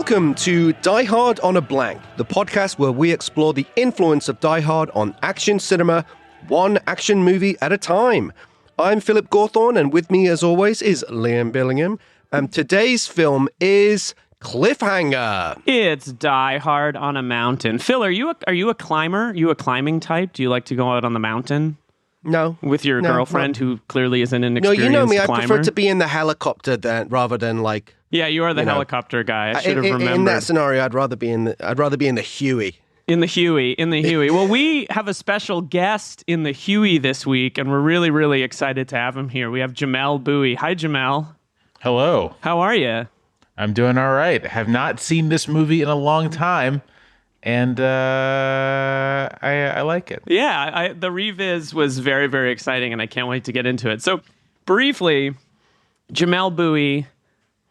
Welcome to Die Hard on a Blank, the podcast where we explore the influence of Die Hard on action cinema, one action movie at a time. I'm Philip Gawthorne, and with me, as always, is Liam Billingham. Today's film is Cliffhanger. It's Die Hard on a Mountain. Phil, are you a climber? Are you a climbing type? Do you like to go out on the mountain? No. With your girlfriend, who clearly is an inexperienced climber? No, you know me. climber? I prefer to be in the helicopter rather than like. Yeah, you are the helicopter guy. I should have remembered. In that scenario, I'd rather be in the Huey. In the Huey. Well, we have a special guest in the Huey this week, and we're really, really excited to have him here. We have Jamelle Bouie. Hi, Jamelle. Hello. How are you? I'm doing all right. Have not seen this movie in a long time, and I like it. Yeah, the reviz was very, very exciting, and I can't wait to get into it. So, briefly, Jamelle Bouie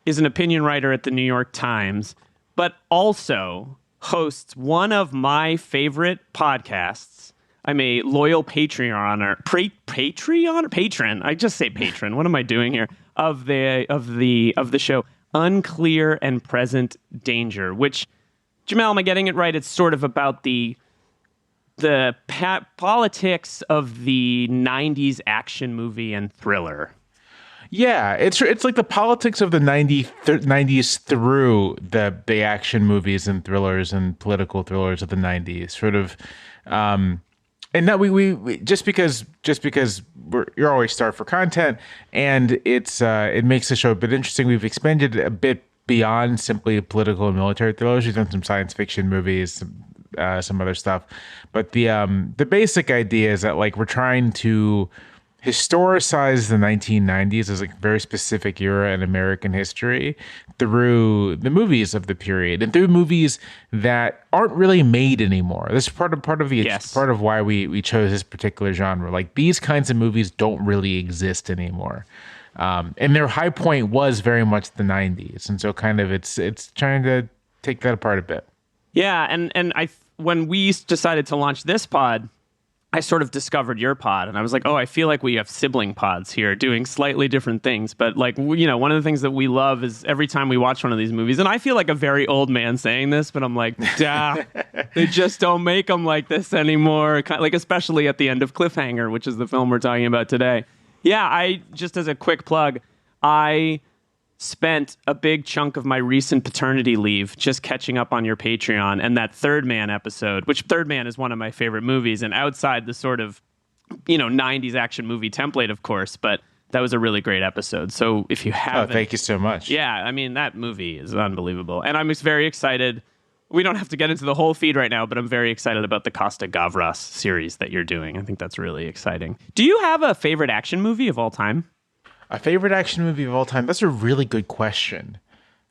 is an opinion writer at the New York Times, but also hosts one of my favorite podcasts. I'm a loyal patron. I just say patron. What am I doing here? Of the show Unclear and Present Danger, which, Jamelle, am I getting it right? It's sort of about the politics of the 90s action movie and thriller. Yeah, it's like the politics of the 90s through the action movies and thrillers and political thrillers of the 90s, sort of. And now we just because you're always starved for content, and it makes the show a bit interesting. We've expanded a bit beyond simply political and military thrillers. We've done some science fiction movies, some other stuff, but the basic idea is that like we're trying to historicize the 1990s as a very specific era in American history through the movies of the period and through movies that aren't really made anymore. This is part of why we chose this particular genre. Like these kinds of movies don't really exist anymore. And their high point was very much the 90s. And so kind of it's trying to take that apart a bit. Yeah, and when we decided to launch this pod, I sort of discovered your pod, and I was like, oh, I feel like we have sibling pods here doing slightly different things. But like, one of the things that we love is every time we watch one of these movies, and I feel like a very old man saying this, but I'm like, they just don't make them like this anymore. Like, especially at the end of Cliffhanger, which is the film we're talking about today. Yeah, I just as a quick plug, I spent a big chunk of my recent paternity leave just catching up on your Patreon and that Third Man episode, which Third Man is one of my favorite movies and outside the sort of, 90s action movie template, of course, but that was a really great episode. So if you haven't... Oh, thank you so much. Yeah, I mean, that movie is unbelievable. And I'm just very excited. We don't have to get into the whole feed right now, but I'm very excited about the Costa Gavras series that you're doing. I think that's really exciting. Do you have a favorite action movie of all time? A favorite action movie of all time? That's a really good question.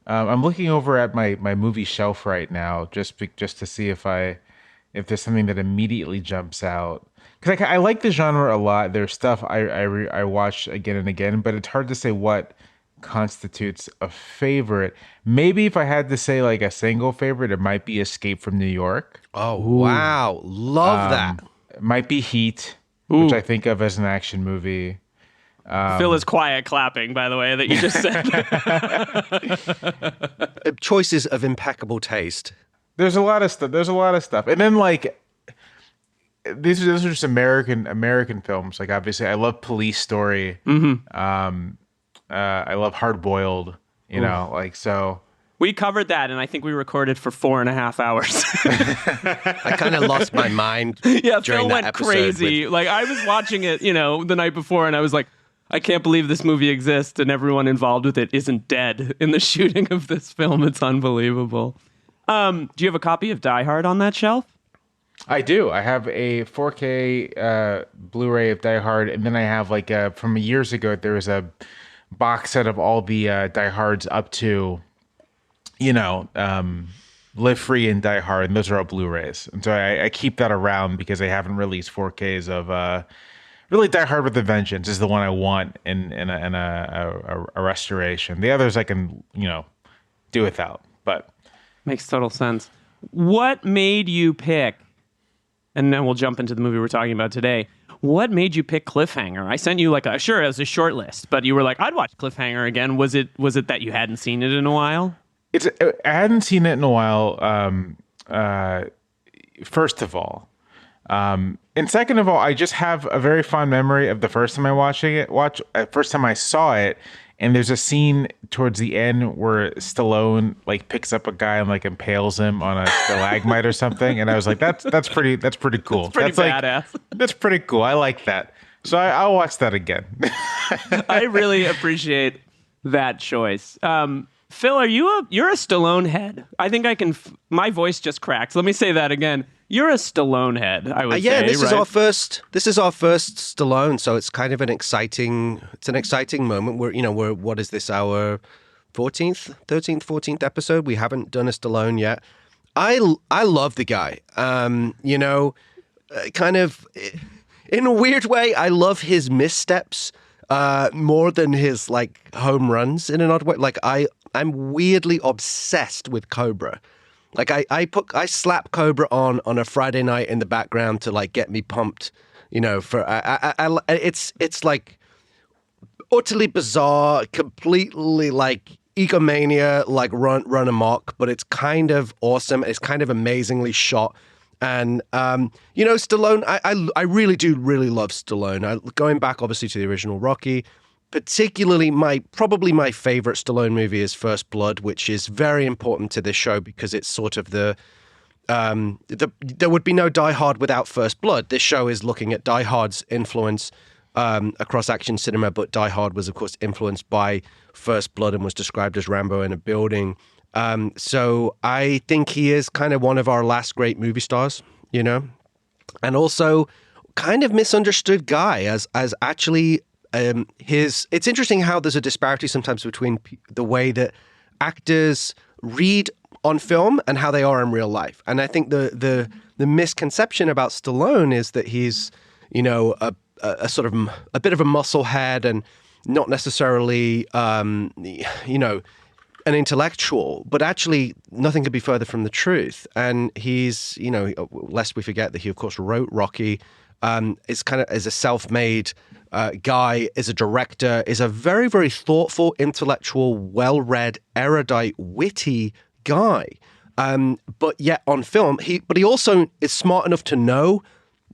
I'm looking over at my movie shelf right now, just to see if there's something that immediately jumps out. Because I like the genre a lot. There's stuff I watch again and again, but it's hard to say what constitutes a favorite. Maybe if I had to say like a single favorite, it might be Escape from New York. Oh, wow. Love that. It might be Heat, which I think of as an action movie. Phil is quiet clapping, by the way, that you just said. Choices of impeccable taste. There's a lot of stuff. And then like these are just American films. Like obviously I love Police Story. Mm-hmm. I love Hard Boiled, like so. We covered that, and I think we recorded for 4.5 hours. I kind of lost my mind. Yeah, during Phil that went episode crazy. Like I was watching it, the night before, and I was like, I can't believe this movie exists and everyone involved with it isn't dead in the shooting of this film. It's unbelievable. Do you have a copy of Die Hard on that shelf? I do. I have a 4K Blu-ray of Die Hard, and then I have like from years ago, there was a box set of all the Die Hards up to, Live Free and Die Hard, and those are all Blu-rays. And so I keep that around because they haven't released 4Ks of really Die Hard with a Vengeance is the one I want in a restoration. The others I can, do without, but. Makes total sense. What made you pick, and then we'll jump into the movie we're talking about today, what made you pick Cliffhanger? I sent you it was a short list, but you were like, I'd watch Cliffhanger again. Was it that you hadn't seen it in a while? I hadn't seen it in a while. First of all, and second of all, I just have a very fond memory of the first time first time I saw it. And there's a scene towards the end where Stallone like picks up a guy and like impales him on a stalagmite or something. And I was like, that's pretty cool. That's pretty badass. Like, that's pretty cool. I like that. So I'll watch that again. I really appreciate that choice. Phil, you're a Stallone head? I think my voice just cracked. Let me say that again. You're a Stallone head, I would say. Yeah, this right? is our first Stallone, so it's kind of an exciting moment. We're what is this, our 14th episode? We haven't done a Stallone yet. I love the guy. Kind of in a weird way, I love his missteps more than his like home runs in an odd way. Like I'm weirdly obsessed with Cobra. Like I slap Cobra on a Friday night in the background to like get me pumped, for it's like utterly bizarre, completely like egomania, like run amok, but it's kind of awesome. It's kind of amazingly shot. And, Stallone, I really do really love Stallone. Going back obviously to the original Rocky, particularly probably my favorite Stallone movie is First Blood, which is very important to this show because it's sort of there would be no Die Hard without First Blood. This show is looking at Die Hard's influence across action cinema, but Die Hard was of course influenced by First Blood and was described as Rambo in a building. So I think he is kind of one of our last great movie stars, and also kind of misunderstood guy as actually. It's interesting how there's a disparity sometimes between the way that actors read on film and how they are in real life. And I think the misconception about Stallone is that he's, a sort of a bit of a musclehead and not necessarily, an intellectual, but actually nothing could be further from the truth. And he's, lest we forget that he of course wrote Rocky, is kind of as a self-made guy, is a director, is a very, very thoughtful, intellectual, well-read, erudite, witty guy. But yet on film, he also is smart enough to know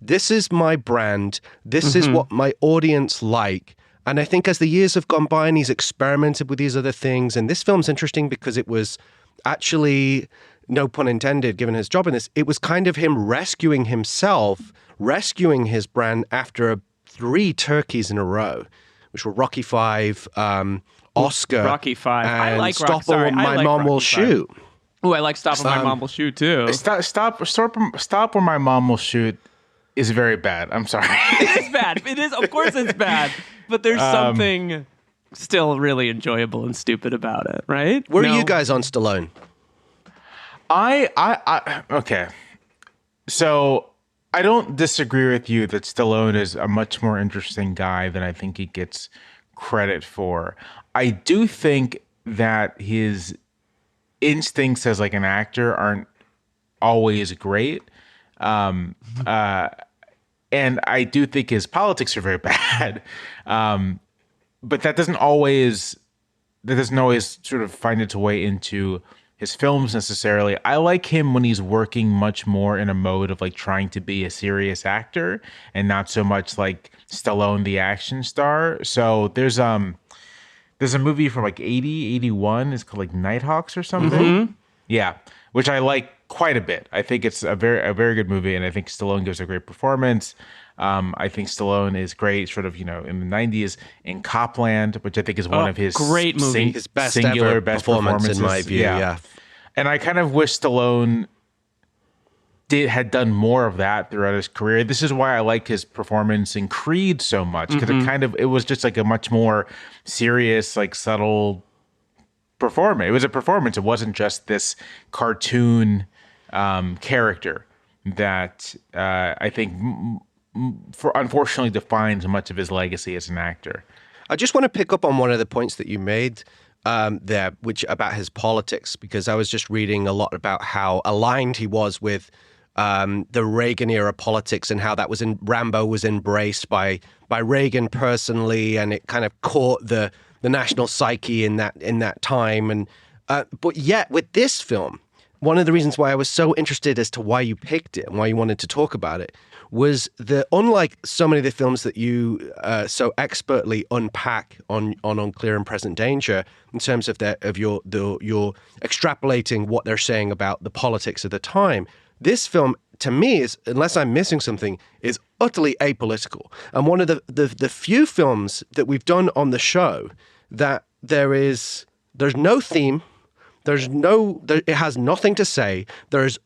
this is my brand. This is what my audience like. And I think as the years have gone by and he's experimented with these other things, and this film's interesting because it was actually, no pun intended, given his job in this, it was kind of him rescuing himself, rescuing his brand after 3 turkeys in a row, which were Rocky V, Oscar, Rocky V. I like Stop Rocky. Sorry, or My Mom Will Shoot. Oh, I like Stop or My Mom Will Shoot too. Stop or My Mom Will Shoot is very bad. I'm sorry. It is bad. It is. Of course, it's bad. But there's something still really enjoyable and stupid about it, right? Where are you guys on Stallone? Okay. So I don't disagree with you that Stallone is a much more interesting guy than I think he gets credit for. I do think that his instincts as like an actor aren't always great. And I do think his politics are very bad. But that doesn't always sort of find its way into his films necessarily. I like him when he's working much more in a mode of like trying to be a serious actor and not so much like Stallone, the action star. So there's a movie from like 80, 81. It's called like Nighthawks or something. Yeah. Which I like quite a bit. I think it's a very good movie. And I think Stallone gives a great performance. I think Stallone is great, sort of, in the 90s in Copland, which I think is one of his great movie, his best performance in my view. Yeah. And I kind of wish Stallone had done more of that throughout his career. This is why I like his performance in Creed so much, because it was just like a much more serious, like subtle performance. It was a performance. It wasn't just this cartoon character that I think unfortunately defines much of his legacy as an actor. I just want to pick up on one of the points that you made there, which about his politics, because I was just reading a lot about how aligned he was with the Reagan era politics and how that was Rambo was embraced by Reagan personally, and it kind of caught the national psyche in that time. And But yet, with this film, one of the reasons why I was so interested as to why you picked it and why you wanted to talk about it was that, unlike so many of the films that you so expertly unpack on Clear and Present Danger, in terms of your extrapolating what they're saying about the politics of the time, this film, to me, is, unless I'm missing something, is utterly apolitical. And one of the few films that we've done on the show that there's no theme, it has nothing to say. There's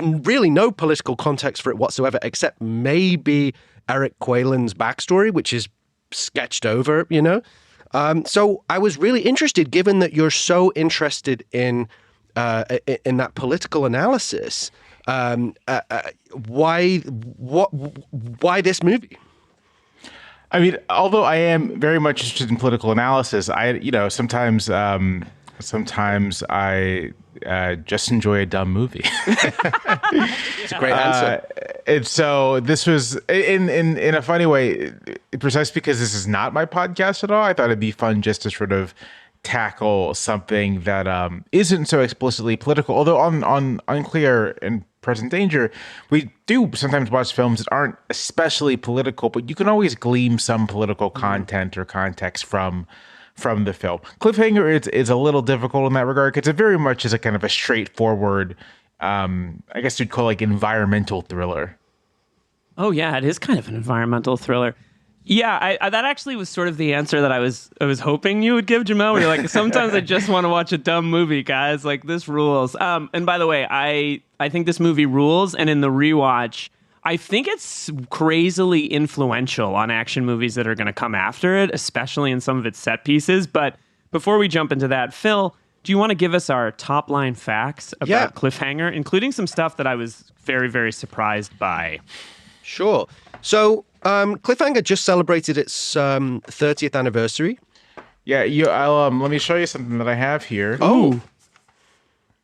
really no political context for it whatsoever, except maybe Eric Quaylen's backstory, which is sketched over, So I was really interested, given that you're so interested in that political analysis. Why this movie? I mean, although I am very much interested in political analysis, sometimes I just enjoy a dumb movie. It's a great answer. And so this was in a funny way, precisely because this is not my podcast at all. I thought it'd be fun just to sort of tackle something that isn't so explicitly political. Although on Unclear and Present Danger, we do sometimes watch films that aren't especially political, but you can always glean some political content or context from the film. Cliffhanger is a little difficult in that regard because it very much is a kind of a straightforward, I guess you'd call environmental thriller. Oh yeah, it is kind of an environmental thriller. Yeah, I that actually was sort of the answer that I was hoping you would give, Jamelle. Where you're like, sometimes I just want to watch a dumb movie, guys. Like, this rules. And by the way, I think this movie rules. And in the rewatch, I think it's crazily influential on action movies that are going to come after it, especially in some of its set pieces. But before we jump into that, Phil, do you want to give us our top line facts about Cliffhanger, including some stuff that I was very, very surprised by? Sure. So Cliffhanger just celebrated its 30th anniversary. Yeah, let me show you something that I have here. Oh.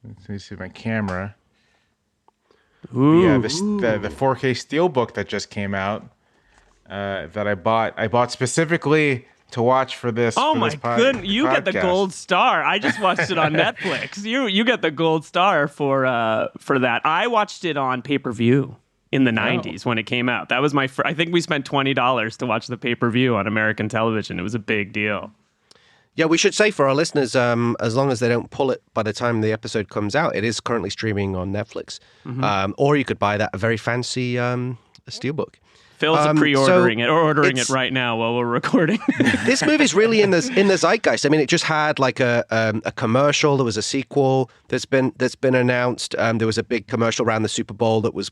Let me see my camera. Ooh. Yeah, the 4K Steelbook that just came out that I bought specifically to watch for this. Oh for my this goodness! You podcast. get the gold star. I just watched it on Netflix. You get the gold star for that. I watched it on pay-per-view in the 90s when it came out. That was my I think we spent $20 to watch the pay-per-view on American television. It was a big deal. Yeah, we should say for our listeners, as long as they don't pull it by the time the episode comes out, it is currently streaming on Netflix. Or you could buy that very fancy Steelbook. Phil's pre-ordering it or ordering it right now while we're recording. This movie's really in the zeitgeist. I mean, it just had like a commercial. There was a sequel that's been announced. There was a big commercial around the Super Bowl that was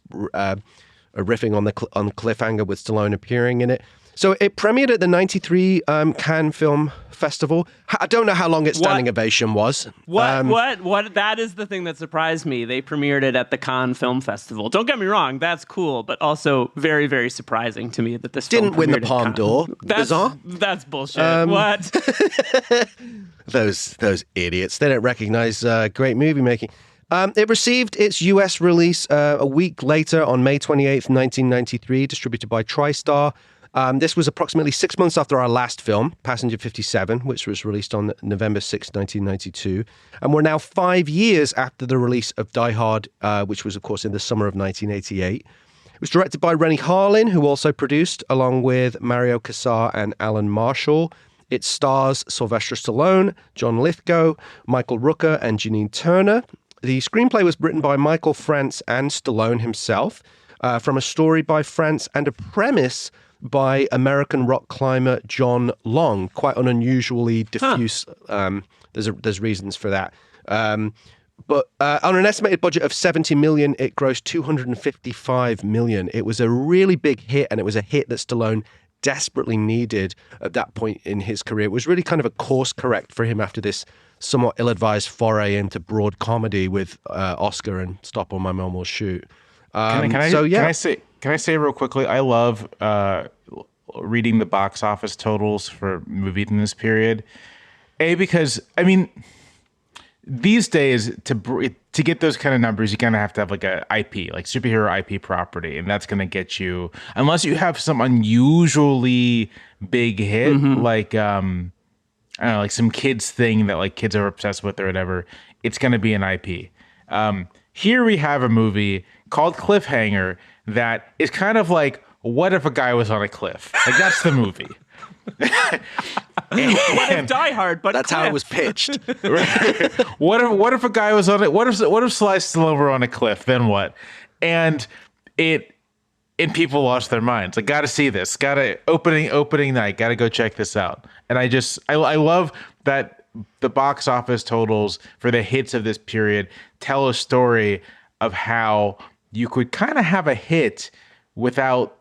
riffing on Cliffhanger with Stallone appearing in it. So it premiered at the 93 Cannes Film Festival. I don't know how long its standing ovation was. What? That is the thing that surprised me. They premiered it at the Cannes Film Festival. Don't get me wrong, that's cool, but also very, very surprising to me that this didn't win the Palme d'Or. Bizarre. That's bullshit. What? Those idiots. They don't recognize great movie making. It received its US release a week later on May 28th, 1993, distributed by TriStar. This was approximately 6 months after our last film, Passenger 57, which was released on November 6, 1992. And we're now 5 years after the release of Die Hard, which was, of course, in the summer of 1988. It was directed by Rennie Harlin, who also produced, along with Mario Kassar and Alan Marshall. It stars Sylvester Stallone, John Lithgow, Michael Rooker, and Janine Turner. The screenplay was written by Michael France and Stallone himself, from a story by France and a premise by American rock climber John Long. Quite an unusually diffuse. There's reasons for that. But on an estimated budget of $70 million, it grossed $255 million. It was a really big hit, and it was a hit that Stallone desperately needed at that point in his career. It was really kind of a course correct for him after this somewhat ill-advised foray into broad comedy with Oscar and Stop or My Mom Will Shoot. Can I say real quickly, I love reading the box office totals for movies in this period. Because, I mean, these days, to get those kind of numbers, you kind of have to have like a IP, like superhero IP property. And that's going to get you, unless you have some unusually big hit, like, I don't know, like some kids thing that like kids are obsessed with or whatever. It's going to be an IP. Here we have a movie called Cliffhanger that is kind of like, what if a guy was on a cliff? Like that's the movie. What if Die Hard? But That's how it was pitched. What if a guy was on it? What if Sly Stallone were on a cliff? Then what? And people lost their minds. I got to see this. Got to opening night. Got to go check this out. And I love that the box office totals for the hits of this period tell a story of how you could kind of have a hit without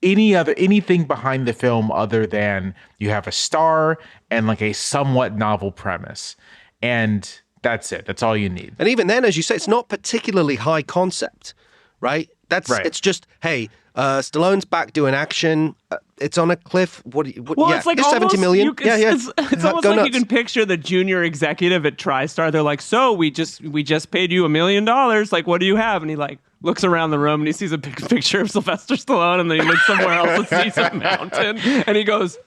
anything behind the film other than you have a star and like a somewhat novel premise. And that's it. That's all you need. And even then, as you say, it's not particularly high concept, right? Right. It's just, hey, Stallone's back doing action. It's on a cliff. Well, yeah, it's like it's 70 almost, million. It's almost Go like nuts. you can picture the junior executive at TriStar. They're like, so we just paid you $1 million. Like, what do you have? And he like looks around the room and he sees a picture of Sylvester Stallone, and then he looks somewhere else and sees a mountain, and he goes,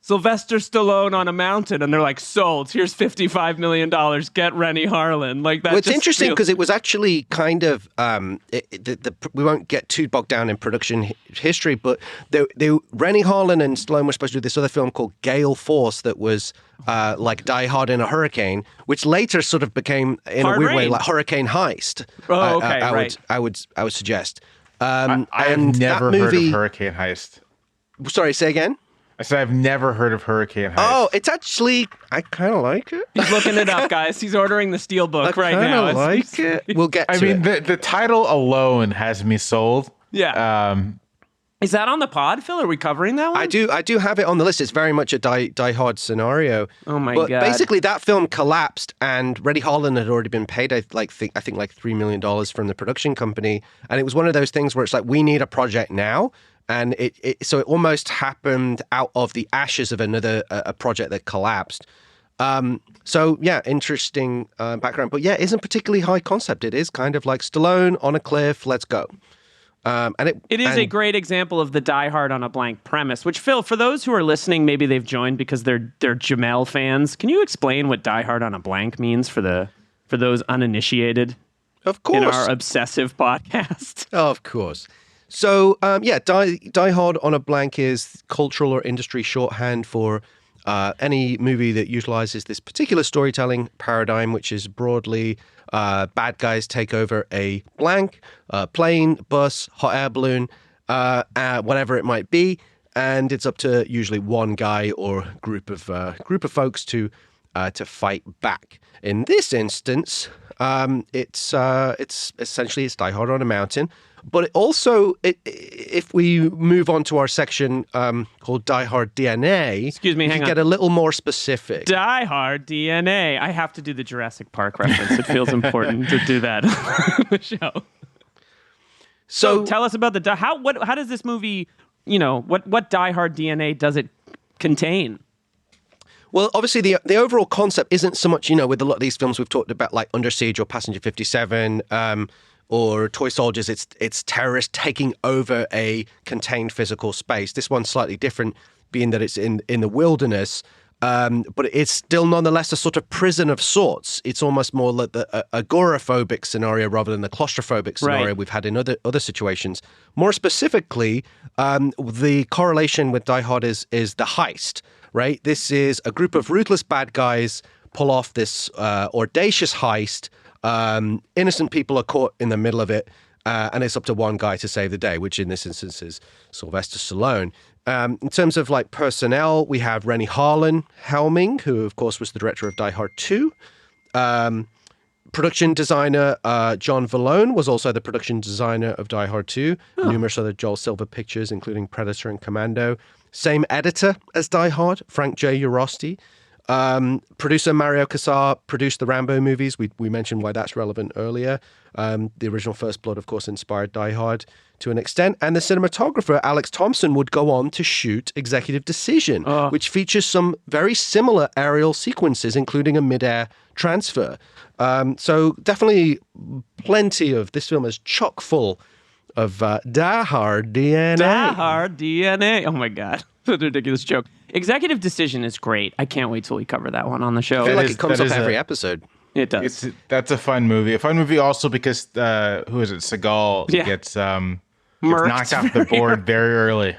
Sylvester Stallone on a mountain, and they're like, sold. Here's $55 million. Get Rennie Harlan. Like that. Well, it's interesting because it was actually kind of we won't get too bogged down in production history, but Rennie Harlan and Stallone were supposed to do this other film called Gale Force that was like Die Hard in a Hurricane, which later sort of became in Hard a weird Rain. way like Hurricane Heist. Oh, okay, right. I would suggest. I have and never that heard movie, of Hurricane Heist. Sorry, say again. I said I've never heard of Hurricane Heist. Oh, it's actually, I kind of like it. He's looking it up, guys. He's ordering the Steelbook right now. I like it. We'll get to I mean, it. the title alone has me sold. Yeah. Is that on the pod, Phil? Are we covering that one? I do have it on the list. It's very much a Die Hard scenario. Oh my but God. basically, that film collapsed, and Rennie Harlan had already been paid, I think like $3 million from the production company, and it was one of those things where it's like, we need a project now. And so it almost happened out of the ashes of another a project that collapsed. So yeah, interesting background, but yeah, it isn't particularly high concept. It is kind of like Stallone on a cliff. Let's go. And it is a great example of the Die Hard on a blank premise. Which, Phil, for those who are listening, maybe they've joined because they're Jamelle fans. Can you explain what Die Hard on a blank means for those uninitiated? Of course, in our obsessive podcast. Of course. So, Die Hard on a blank is cultural or industry shorthand for any movie that utilizes this particular storytelling paradigm, which is broadly bad guys take over a blank, plane, bus, hot air balloon, whatever it might be, and it's up to usually one guy or group of folks to fight back. In this instance, it's essentially Die Hard on a mountain. But it also, if we move on to our section called Die Hard DNA, excuse me, hang on, get a little more specific. Die Hard DNA. I have to do the Jurassic Park reference. It feels important to do that on the show. So tell us about how does this movie, what Die Hard DNA does it contain? Well, obviously, the overall concept isn't so much, with a lot of these films we've talked about, like Under Siege or Passenger 57, or Toy Soldiers, it's terrorists taking over a contained physical space. This one's slightly different, being that it's in the wilderness, but it's still nonetheless a sort of prison of sorts. It's almost more like the agoraphobic scenario rather than the claustrophobic scenario we've had in other situations. More specifically, the correlation with Die Hard is the heist, right? This is a group of ruthless bad guys pull off this audacious heist. Innocent people are caught in the middle of it, and it's up to one guy to save the day, which in this instance is Sylvester Stallone. In terms of like personnel, we have Rennie Harlan helming, who of course was the director of Die Hard 2. Production designer John Vallone was also the production designer of Die Hard 2. Numerous other Joel Silver pictures, including Predator and Commando. Same editor as Die Hard, Frank J. Urosti. Producer Mario Casar produced the Rambo movies. We mentioned why that's relevant earlier. The original First Blood, of course, inspired Die Hard to an extent. And the cinematographer, Alex Thompson, would go on to shoot Executive Decision, which features some very similar aerial sequences, including a mid-air transfer. So definitely plenty of this film is chock full of Die Hard DNA. Die Hard DNA. Oh my God. What a ridiculous joke. Executive Decision is great. I can't wait till we cover that one on the show. I feel like it comes up every episode. It does. That's a fun movie. A fun movie also because who is it? Seagal gets knocked off the board very early.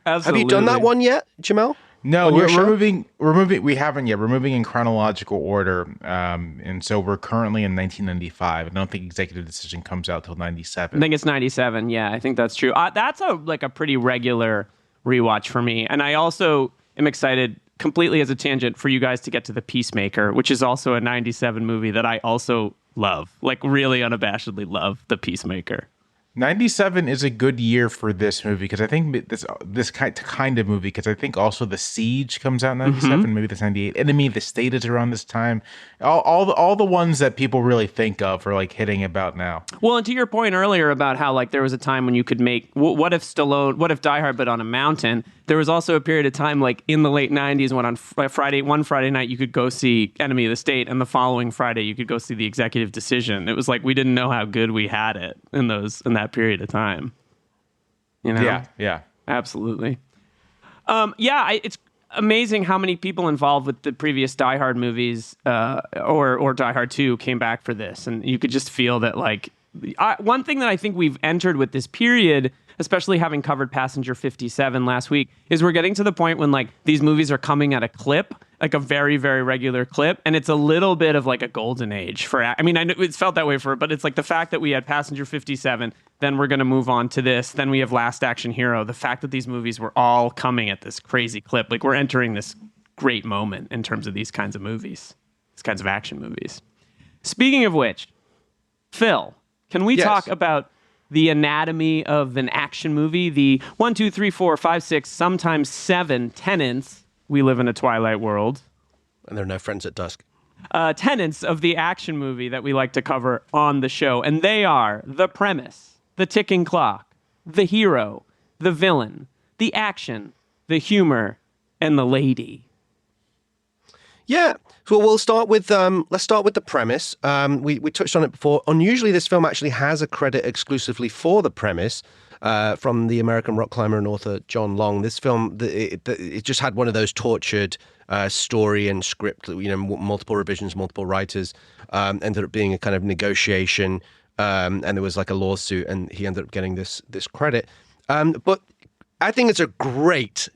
Absolutely. Have you done that one yet, Jamelle? No, we're moving. We haven't yet. We're moving in chronological order, and so we're currently in 1995. I don't think Executive Decision comes out till 97. I think it's 97. Yeah, I think that's true. That's a pretty regular rewatch for me, and I also am excited, completely as a tangent, for you guys to get to The Peacemaker, which is also a 97 movie that I also love, like really unabashedly love The Peacemaker. 97 is a good year for this movie because I think this kind of movie, because I think also The Siege comes out in 97, maybe that's 98. Enemy of the State is around this time. All the ones that people really think of are like hitting about now. Well, and to your point earlier about how like there was a time when you could make what if Die Hard but on a mountain. There was also a period of time like in the late 90s when on one Friday night you could go see Enemy of the State, and the following Friday you could go see The Executive Decision. It was like we didn't know how good we had it in that period of time. You know? Yeah. Absolutely. It's amazing how many people involved with the previous Die Hard movies or Die Hard 2 came back for this, and you could just feel that like one thing that I think we've entered with this period, especially having covered Passenger 57 last week, is we're getting to the point when like these movies are coming at a clip, like a very, very regular clip. And it's a little bit of like a golden age I know it's felt that way but it's like the fact that we had Passenger 57, then we're going to move on to this. Then we have Last Action Hero. The fact that these movies were all coming at this crazy clip, like we're entering this great moment in terms of these kinds of movies, these kinds of action movies. Speaking of which, Phil, can we talk about the anatomy of an action movie, the 1, 2, 3, 4, 5, 6, sometimes 7 tenets. We live in a Twilight world. And there are no friends at dusk. Tenets of the action movie that we like to cover on the show. And they are the premise, the ticking clock, the hero, the villain, the action, the humor, and the lady. Yeah. So we'll start with let's start with the premise. We touched on it before. Unusually, this film actually has a credit exclusively for the premise from the American rock climber and author John Long. This film, it just had one of those tortured story and script, multiple revisions, multiple writers. Ended up being a kind of negotiation, and there was like a lawsuit, and he ended up getting this credit. But I think it's a great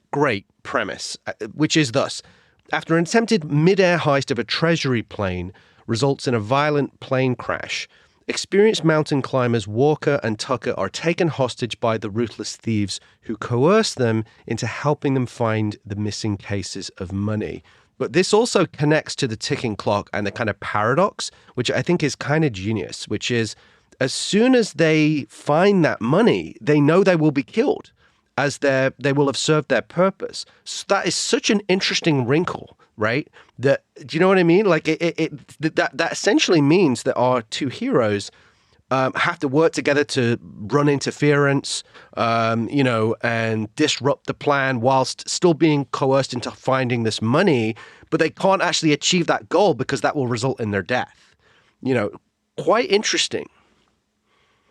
premise, which is thus. After an attempted mid-air heist of a treasury plane results in a violent plane crash, experienced mountain climbers Walker and Tucker are taken hostage by the ruthless thieves who coerce them into helping them find the missing cases of money. But this also connects to the ticking clock and the kind of paradox, which I think is kind of genius, which is as soon as they find that money, they know they will be killed, as they will have served their purpose. So that is such an interesting wrinkle, right? That, do you know what I mean? Like that essentially means that our two heroes have to work together to run interference, and disrupt the plan whilst still being coerced into finding this money, but they can't actually achieve that goal because that will result in their death. Quite interesting.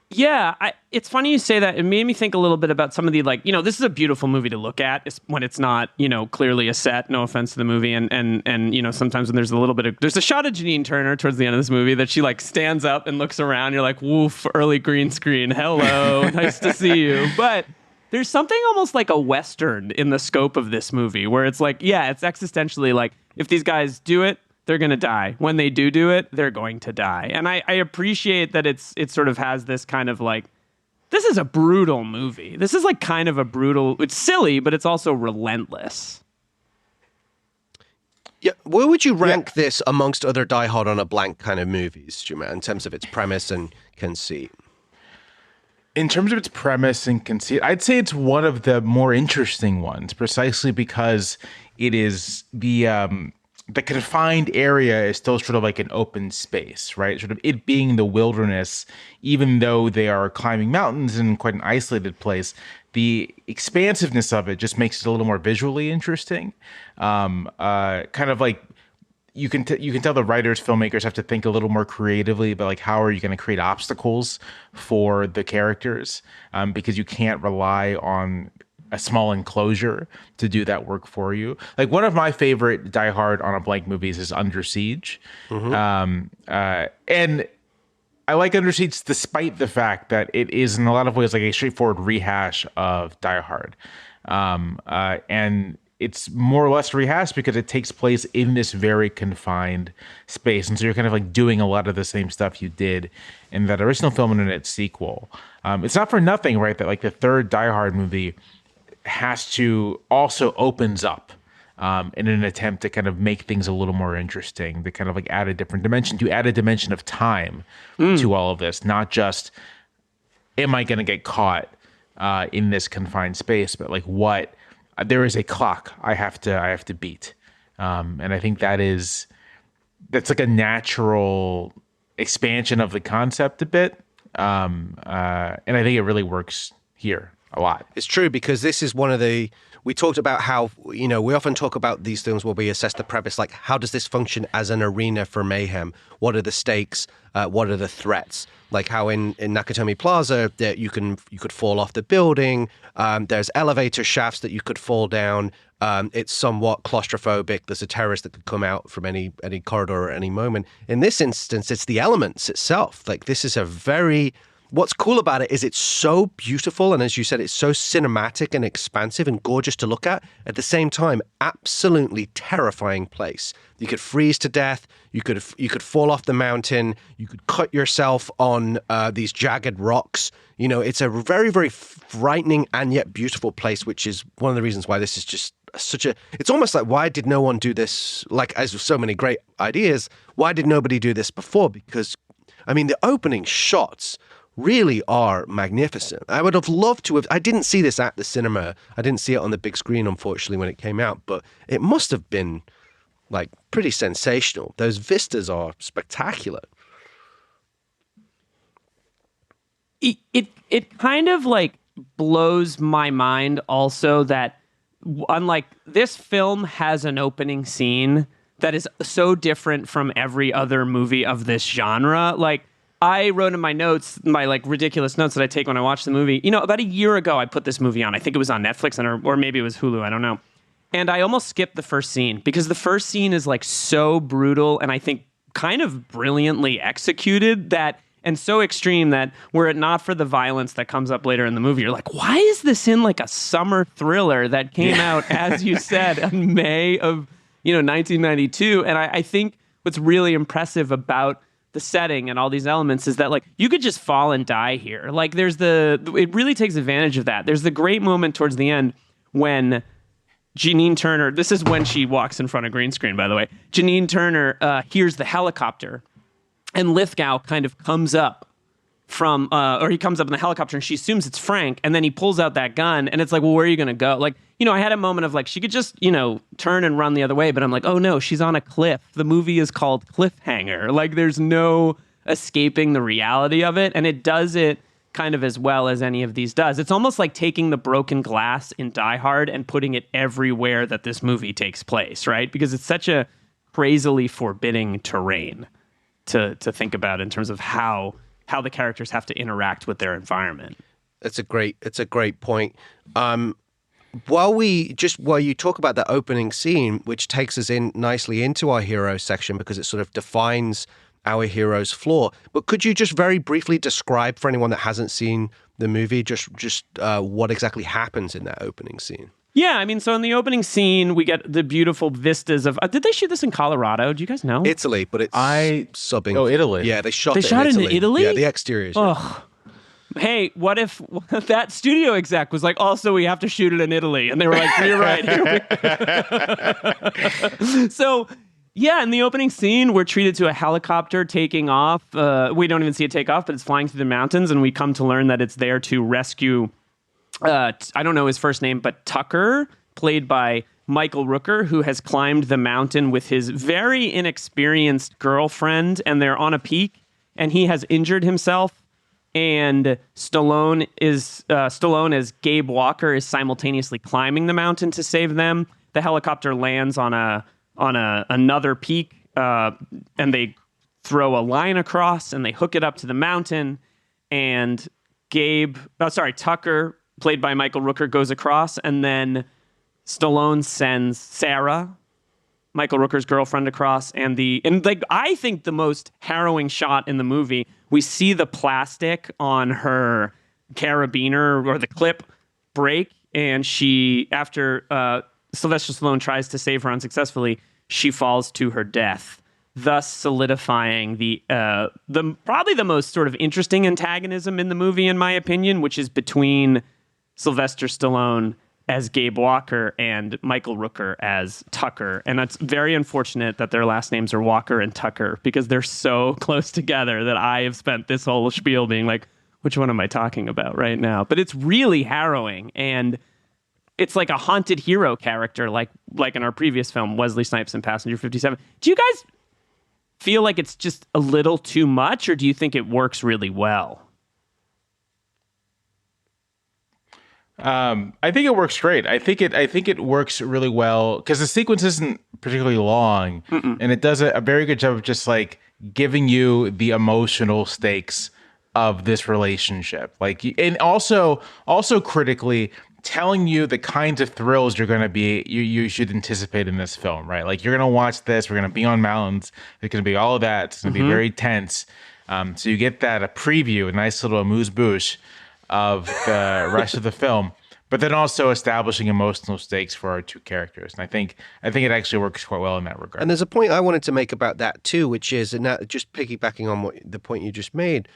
Yeah, it's funny you say that. It made me think a little bit about some of the, this is a beautiful movie to look at when it's not, clearly a set, no offense to the movie. And sometimes when there's a little bit of, there's a shot of Janine Turner towards the end of this movie that she like stands up and looks around. You're like, woof, early green screen. Hello, nice to see you. But there's something almost like a Western in the scope of this movie where it's like, yeah, it's existentially like, if these guys do it, they're going to die. When they do it, they're going to die. And I appreciate that it sort of has this kind of like, this is a brutal movie. This is like kind of a brutal, it's silly, but it's also relentless. Yeah, where would you rank this amongst other Die Hard on a Blank kind of movies, Jamelle, in terms of its premise and conceit? In terms of its premise and conceit, I'd say it's one of the more interesting ones, precisely because it is the confined area is still sort of like an open space, right? Sort of it being the wilderness, even though they are climbing mountains in quite an isolated place, the expansiveness of it just makes it a little more visually interesting. Kind of like you can tell the writers, filmmakers have to think a little more creatively about like how are you going to create obstacles for the characters, because you can't rely on a small enclosure to do that work for you. Like one of my favorite Die Hard on a blank movies is Under Siege, and I like Under Siege despite the fact that it is in a lot of ways like a straightforward rehash of Die Hard, and it's more or less rehashed because it takes place in this very confined space. And so you're kind of like doing a lot of the same stuff you did in that original film and in its sequel. It's not for nothing, right, that like the third Die Hard movie opens up in an attempt to kind of make things a little more interesting, to kind of like add a different dimension, to add a dimension of time to all of this, not just, am I going to get caught in this confined space, but like what, there is a clock I have to beat, and I think that's like a natural expansion of the concept a bit, and I think it really works here a lot. It's true, because this is one of the, we talked about how, we often talk about these things where we assess the premise, like how does this function as an arena for mayhem? What are the stakes? What are the threats? Like how in Nakatomi Plaza that you could fall off the building. There's elevator shafts that you could fall down. It's somewhat claustrophobic. There's a terrorist that could come out from any corridor at any moment. In this instance, it's the elements itself. Like this is what's cool about it is it's so beautiful, and as you said, it's so cinematic and expansive and gorgeous to look at the same time, absolutely terrifying place. You could freeze to death, you could fall off the mountain, you could cut yourself on these jagged rocks. It's a very, very frightening and yet beautiful place, which is one of the reasons why this is just it's almost like, why did no one do this? Like, as with so many great ideas, why did nobody do this before? Because, I mean, the opening shots really are magnificent. I would have loved to have, I didn't see this at the cinema. I didn't see it on the big screen, unfortunately, when it came out, but it must have been like pretty sensational. Those vistas are spectacular. It kind of like blows my mind also that unlike this film has an opening scene that is so different from every other movie of this genre. Like, I wrote in my notes, my like ridiculous notes that I take when I watch the movie. About a year ago, I put this movie on. I think it was on Netflix or maybe it was Hulu. I don't know. And I almost skipped the first scene because the first scene is like so brutal and I think kind of brilliantly executed and so extreme that were it not for the violence that comes up later in the movie, you're like, why is this in like a summer thriller that came out, as you said, in May of 1992? And I think what's really impressive about the setting and all these elements is that like you could just fall and die here. Like it really takes advantage of that. There's the great moment towards the end when Janine Turner, this is when she walks in front of green screen, by the way. Janine Turner hears the helicopter and Lithgow kind of comes up he comes up in the helicopter and she assumes it's Frank, and then he pulls out that gun and it's like, well, where are you going to go? Like, I had a moment of like, she could just, turn and run the other way, but I'm like, oh no, she's on a cliff. The movie is called Cliffhanger. Like there's no escaping the reality of it. And it does it kind of as well as any of these does. It's almost like taking the broken glass in Die Hard and putting it everywhere that this movie takes place, right? Because it's such a crazily forbidding terrain to think about in terms of how the characters have to interact with their environment. It's a great point. While you talk about that opening scene, which takes us in nicely into our hero section because it sort of defines our hero's flaw, but could you just very briefly describe for anyone that hasn't seen the movie just what exactly happens in that opening scene? Yeah, I mean, so in the opening scene, we get the beautiful vistas of... did they shoot this in Colorado? Do you guys know? Italy, but it's subbing... Oh, Italy. Yeah, they shot it in Italy? Yeah, the exteriors. Oh. Yeah. Hey, what if that studio exec was like, also, we have to shoot it in Italy? And they were like, you're right. So, yeah, in the opening scene, we're treated to a helicopter taking off. We don't even see it take off, but it's flying through the mountains, and we come to learn that it's there to rescue... I don't know his first name, but Tucker, played by Michael Rooker, who has climbed the mountain with his very inexperienced girlfriend, and they're on a peak, and he has injured himself. And Stallone as Gabe Walker is simultaneously climbing the mountain to save them. The helicopter lands on another peak and they throw a line across and they hook it up to the mountain, and Tucker, played by Michael Rooker, goes across, and then Stallone sends Sarah, Michael Rooker's girlfriend, across, and I think the most harrowing shot in the movie, we see the plastic on her carabiner or the clip break, and after Sylvester Stallone tries to save her unsuccessfully, she falls to her death, thus solidifying the probably the most sort of interesting antagonism in the movie, in my opinion, which is between Sylvester Stallone as Gabe Walker and Michael Rooker as Tucker. And it's very unfortunate that their last names are Walker and Tucker, because they're so close together that I have spent this whole spiel being like, which one am I talking about right now? But it's really harrowing, and it's like a haunted hero character, like in our previous film, Wesley Snipes in Passenger 57. Do you guys feel like it's just a little too much, or do you think it works really well? I think it works great. I think it works really well because the sequence isn't particularly long, and it does a very good job of just like giving you the emotional stakes of this relationship, and also critically telling you the kinds of thrills you should anticipate in this film, right? Like, you're gonna watch this, we're gonna be on mountains, it's gonna be all of that, it's gonna be very tense. So you get a preview, a nice little amuse-bouche of the rest of the film, but then also establishing emotional stakes for our two characters. And I think it actually works quite well in that regard. And there's a point I wanted to make about that too, which is, and that, just piggybacking on the point you just made,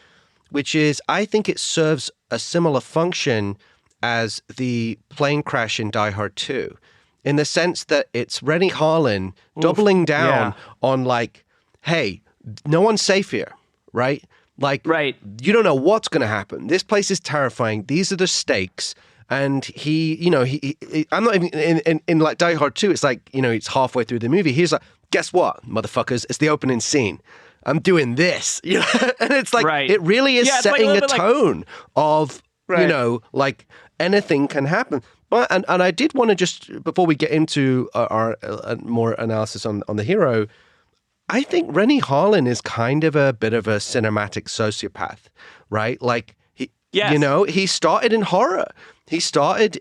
which is, I think it serves a similar function as the plane crash in Die Hard 2, in the sense that it's Rennie Harlin doubling down on like, hey, no one's safe here, right? Like, right. You don't know what's going to happen. This place is terrifying. These are the stakes. And he I'm not even in like Die Hard 2. It's like, it's halfway through the movie. He's like, guess what, motherfuckers? It's the opening scene. I'm doing this, and it's like, right. It really is setting a tone of, like anything can happen. But and I did want to just, before we get into our more analysis on the hero, I think Rennie Harlin is kind of a bit of a cinematic sociopath, right? Like, he started in horror. He started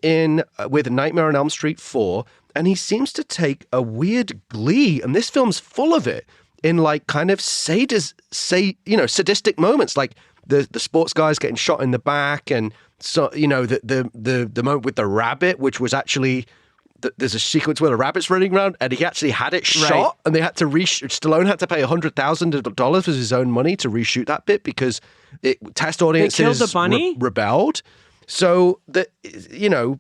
with Nightmare on Elm Street 4, and he seems to take a weird glee, and this film's full of it, in like kind of sadistic moments, like the sports guys getting shot in the back, and so the moment with the rabbit, which was actually there's a sequence where the rabbit's running around, and he actually had it shot, and they had to Stallone had to pay $100,000 of his own money to reshoot that bit because test audiences they killed the bunny? Rebelled. So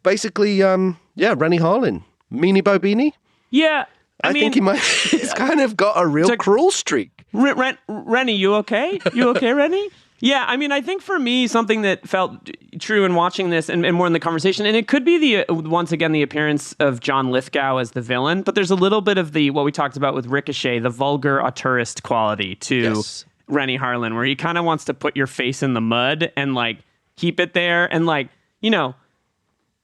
basically, Rennie Harlin, Meanie Bobini. Yeah. I think he might. He's kind of got a real cruel streak. Rennie, you okay? You okay, Rennie? Yeah, I mean, I think for me, something that felt true in watching this and more in the conversation, and it could be once again the appearance of John Lithgow as the villain, but there's a little bit of what we talked about with Ricochet, the vulgar auteurist quality to Rennie Harlin, where he kind of wants to put your face in the mud and like keep it there, and like,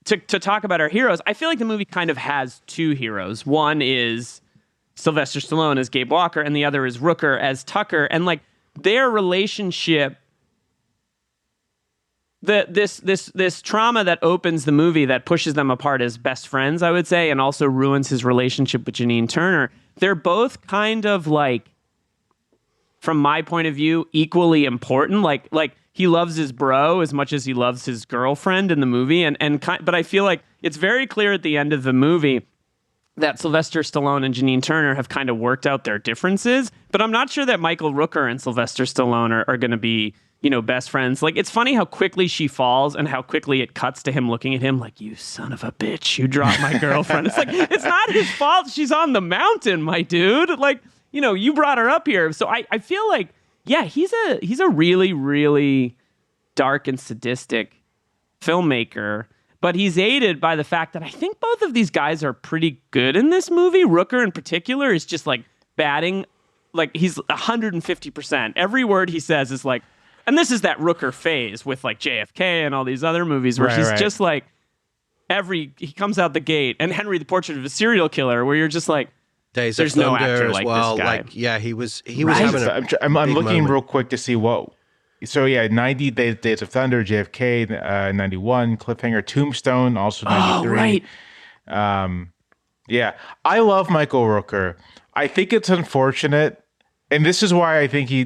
to talk about our heroes, I feel like the movie kind of has two heroes. One is Sylvester Stallone as Gabe Walker, and the other is Rooker as Tucker. And like their relationship, this trauma that opens the movie that pushes them apart as best friends, I would say, and also ruins his relationship with Janine Turner. They're both kind of like, from my point of view, equally important. Like he loves his bro as much as he loves his girlfriend in the movie. But I feel like it's very clear at the end of the movie that Sylvester Stallone and Janine Turner have kind of worked out their differences. But I'm not sure that Michael Rooker and Sylvester Stallone are going to be, best friends. Like, it's funny how quickly she falls and how quickly it cuts to him looking at him like, you son of a bitch, you dropped my girlfriend. It's like, it's not his fault. She's on the mountain, my dude. Like, you brought her up here. So I feel like, yeah, he's a really, really dark and sadistic filmmaker, but he's aided by the fact that I think both of these guys are pretty good in this movie. Rooker in particular is just like batting, like he's 150%. Every word he says is like, and this is that Rooker phase with like JFK and all these other movies where he's just like, he comes out the gate, and Henry, the Portrait of a Serial Killer, where you're just like, Days There's of no Thunder actor as like well. this guy. Like, yeah, he was Right. having a I'm big looking moment. real quick to see what. So yeah, 90 Days of Thunder, JFK, 91, Cliffhanger, Tombstone, also 93. Oh, right. Yeah, I love Michael Rooker. I think it's unfortunate, and this is why I think he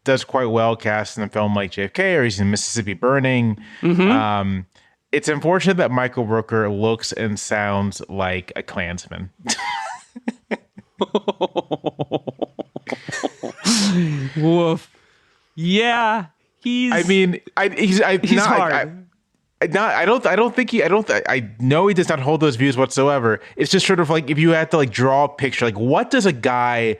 does quite well cast in a film like JFK, or he's in Mississippi Burning. It's unfortunate that Michael Rooker looks and sounds like a Klansman. Woof. Yeah, he's. I mean, he's not, hard. I know he does not hold those views whatsoever. It's just sort of like if you had to like draw a picture, like what does a guy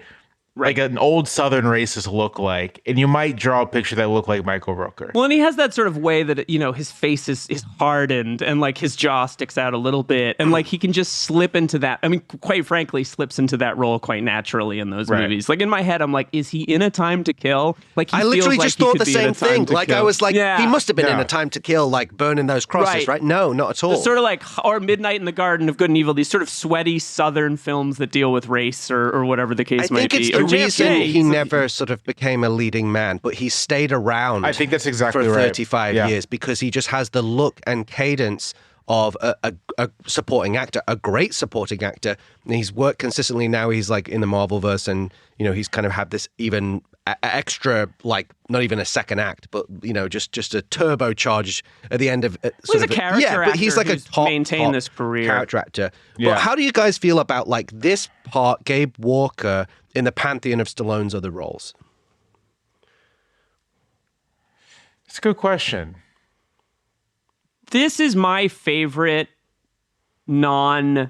like an old Southern racist look like? And you might draw a picture that look like Michael Rooker. Well, and he has that sort of way that, you know, his face is hardened and like his jaw sticks out a little bit. And like he can just slip into that. I mean, quite frankly, slips into that role quite naturally in those movies. Like in my head, I'm like, is he in A Time to Kill? Like he I literally feels just like thought the same thing. Like I was like, he must have been in A Time to Kill, like burning those crosses, right? No, not at all. It's sort of like, or Midnight in the Garden of Good and Evil, these sort of sweaty Southern films that deal with race or whatever the case might be. I think it's the reason he never sort of became a leading man, but he stayed around. I think that's exactly for right. 35 years because he just has the look and cadence of a supporting actor, a great supporting actor. And he's worked consistently. Now he's like in the Marvelverse, and you know he's kind of had this even extra, like not even a second act, but you know just a turbocharge at the end of. He's a character actor. But he's like a top this career character actor. Yeah. But how do you guys feel about like this part, Gabe Walker, in the pantheon of Stallone's other roles? It's a good question. This is my favorite I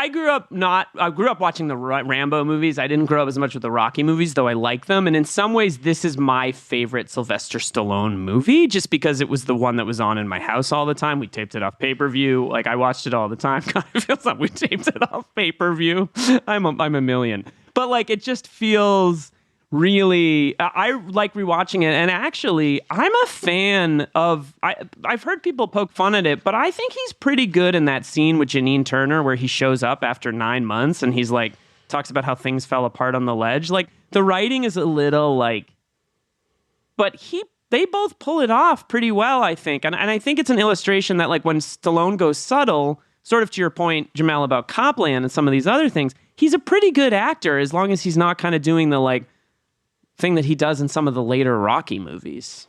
grew up watching the Rambo movies. I didn't grow up as much with the Rocky movies, though I like them. And in some ways, this is my favorite Sylvester Stallone movie, just because it was the one that was on in my house all the time. We taped it off pay-per-view. Like, I watched it all the time. God, it feels like we taped it off pay-per-view. I'm a million. But, like, it just feels really, I like rewatching it, and actually I'm a fan of, I've heard people poke fun at it, but I think he's pretty good in that scene with Janine Turner where he shows up after 9 months and he's like talks about how things fell apart on the ledge. Like the writing is a little like, but they both pull it off pretty well, I think, and I think it's an illustration that like when Stallone goes subtle, sort of to your point, Jamelle, about Copland and some of these other things, he's a pretty good actor as long as he's not kind of doing the like thing that he does in some of the later Rocky movies.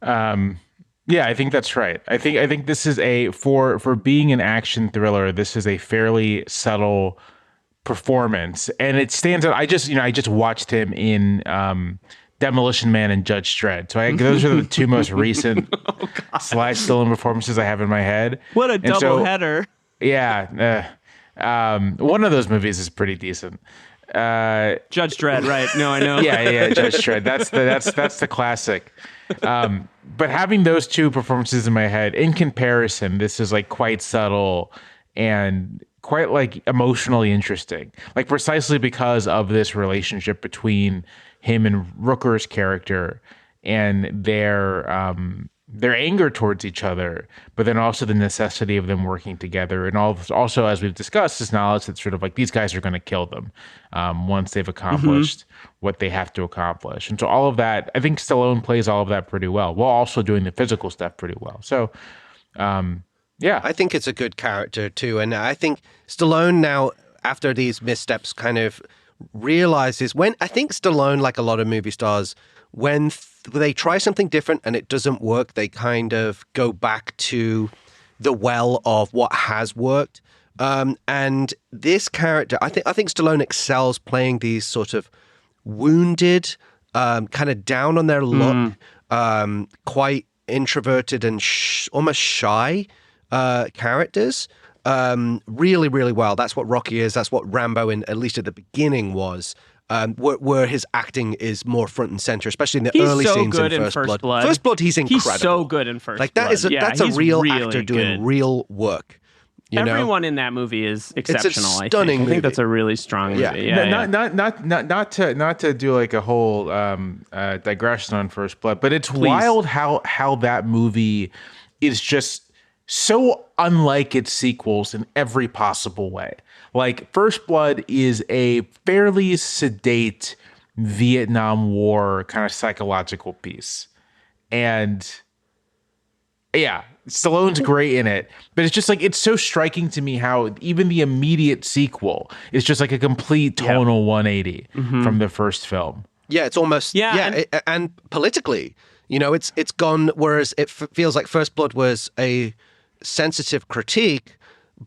Yeah, I think that's right. I think this is for being an action thriller, this is a fairly subtle performance, and it stands out. I just watched him in Demolition Man and Judge Dredd. So those are the two most recent Sly Stallone performances I have in my head. What a double header! Yeah, one of those movies is pretty decent. Judge Dredd, right? No, I know. yeah, Judge Dredd. That's the classic. But having those two performances in my head, in comparison, this is like quite subtle and quite like emotionally interesting. Like precisely because of this relationship between him and Rooker's character and their anger towards each other, but then also the necessity of them working together, and also, as we've discussed, this knowledge that sort of like these guys are going to kill them once they've accomplished what they have to accomplish. And so all of that, I think Stallone plays all of that pretty well, while also doing the physical stuff pretty well. So, yeah. I think it's a good character too. And I think Stallone now, after these missteps, kind of realizes I think Stallone, like a lot of movie stars, when they try something different and it doesn't work, they kind of go back to the well of what has worked. And this character, I think Stallone excels playing these sort of wounded, kind of down on their luck, quite introverted and almost shy characters. Really, really well. That's what Rocky is. That's what Rambo, at least at the beginning, was. Where his acting is more front and center, especially in the early scenes in First Blood. First Blood, he's incredible. He's so good in First Blood. That's a real actor doing real work. Everyone in that movie is exceptional. It's a stunning movie. I think that's a really strong movie. Yeah. Not to do like a whole digression on First Blood, but it's wild how that movie is just so unlike its sequels in every possible way. Like, First Blood is a fairly sedate Vietnam War kind of psychological piece. And yeah, Stallone's great in it, but it's just like, it's so striking to me how even the immediate sequel is just like a complete tonal 180 from the first film. Yeah, it's almost and politically, it's gone. Whereas it feels like First Blood was a sensitive critique.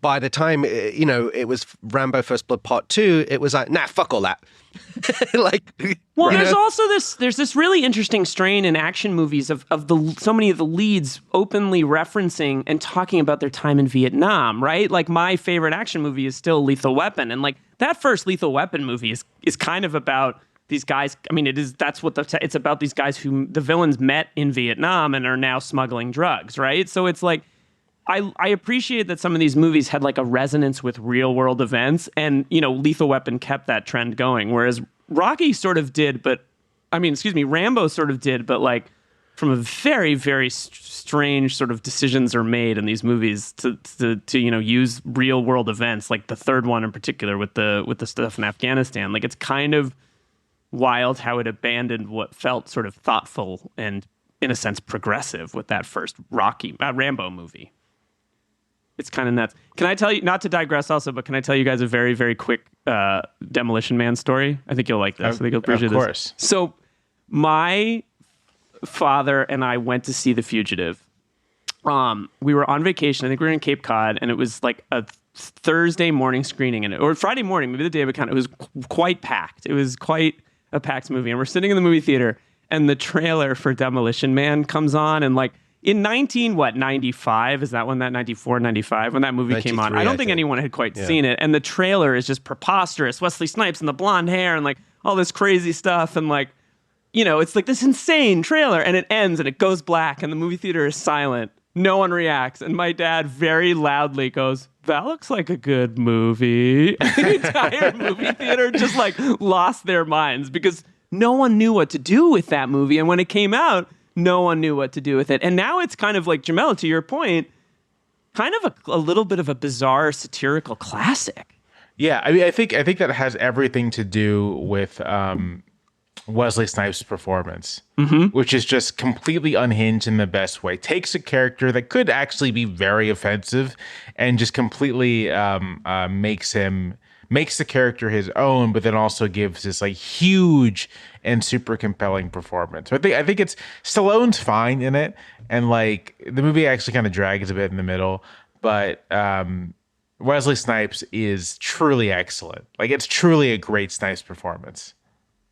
By the time it was Rambo First Blood Part 2, it was like, nah, fuck all that. There's this really interesting strain in action movies of so many of the leads openly referencing and talking about their time in Vietnam, right? Like, my favorite action movie is still Lethal Weapon, and like that first Lethal Weapon movie is kind of about these guys. I mean, it's about these guys who the villains met in Vietnam and are now smuggling drugs, right? So it's like, I appreciate that some of these movies had like a resonance with real world events, and Lethal Weapon kept that trend going, whereas Rambo sort of did, but like from a very, very strange sort of decisions are made in these movies to use real world events, like the third one in particular with the stuff in Afghanistan. Like, it's kind of wild how it abandoned what felt sort of thoughtful and, in a sense, progressive with that first Rambo movie. It's kind of nuts. Can I tell you, not to digress also, but can I tell you guys a very, very quick Demolition Man story? I think you'll like this. I think you'll appreciate this. Of course. So my father and I went to see The Fugitive. We were on vacation. I think we were in Cape Cod, and it was like a Thursday morning screening, or Friday morning, maybe the day of it. It was quite packed. It was quite a packed movie. And we're sitting in the movie theater, and the trailer for Demolition Man comes on, and like, in 95? Is that when that 94, 95, when that movie came on? I don't think anyone had quite seen it. And the trailer is just preposterous. Wesley Snipes and the blonde hair and like all this crazy stuff. And like, it's like this insane trailer. And it ends and it goes black and the movie theater is silent. No one reacts. And my dad very loudly goes, "That looks like a good movie." And the entire movie theater just like lost their minds because no one knew what to do with that movie. And when it came out, no one knew what to do with it. And now it's kind of like, Jamelle, to your point, kind of a little bit of a bizarre satirical classic. Yeah, I mean, I think that has everything to do with Wesley Snipes' performance, which is just completely unhinged in the best way. Takes a character that could actually be very offensive and just completely makes the character his own, but then also gives this like huge and super compelling performance. I think it's Stallone's fine in it, and like the movie actually kind of drags a bit in the middle, but Wesley Snipes is truly excellent. Like, it's truly a great Snipes performance.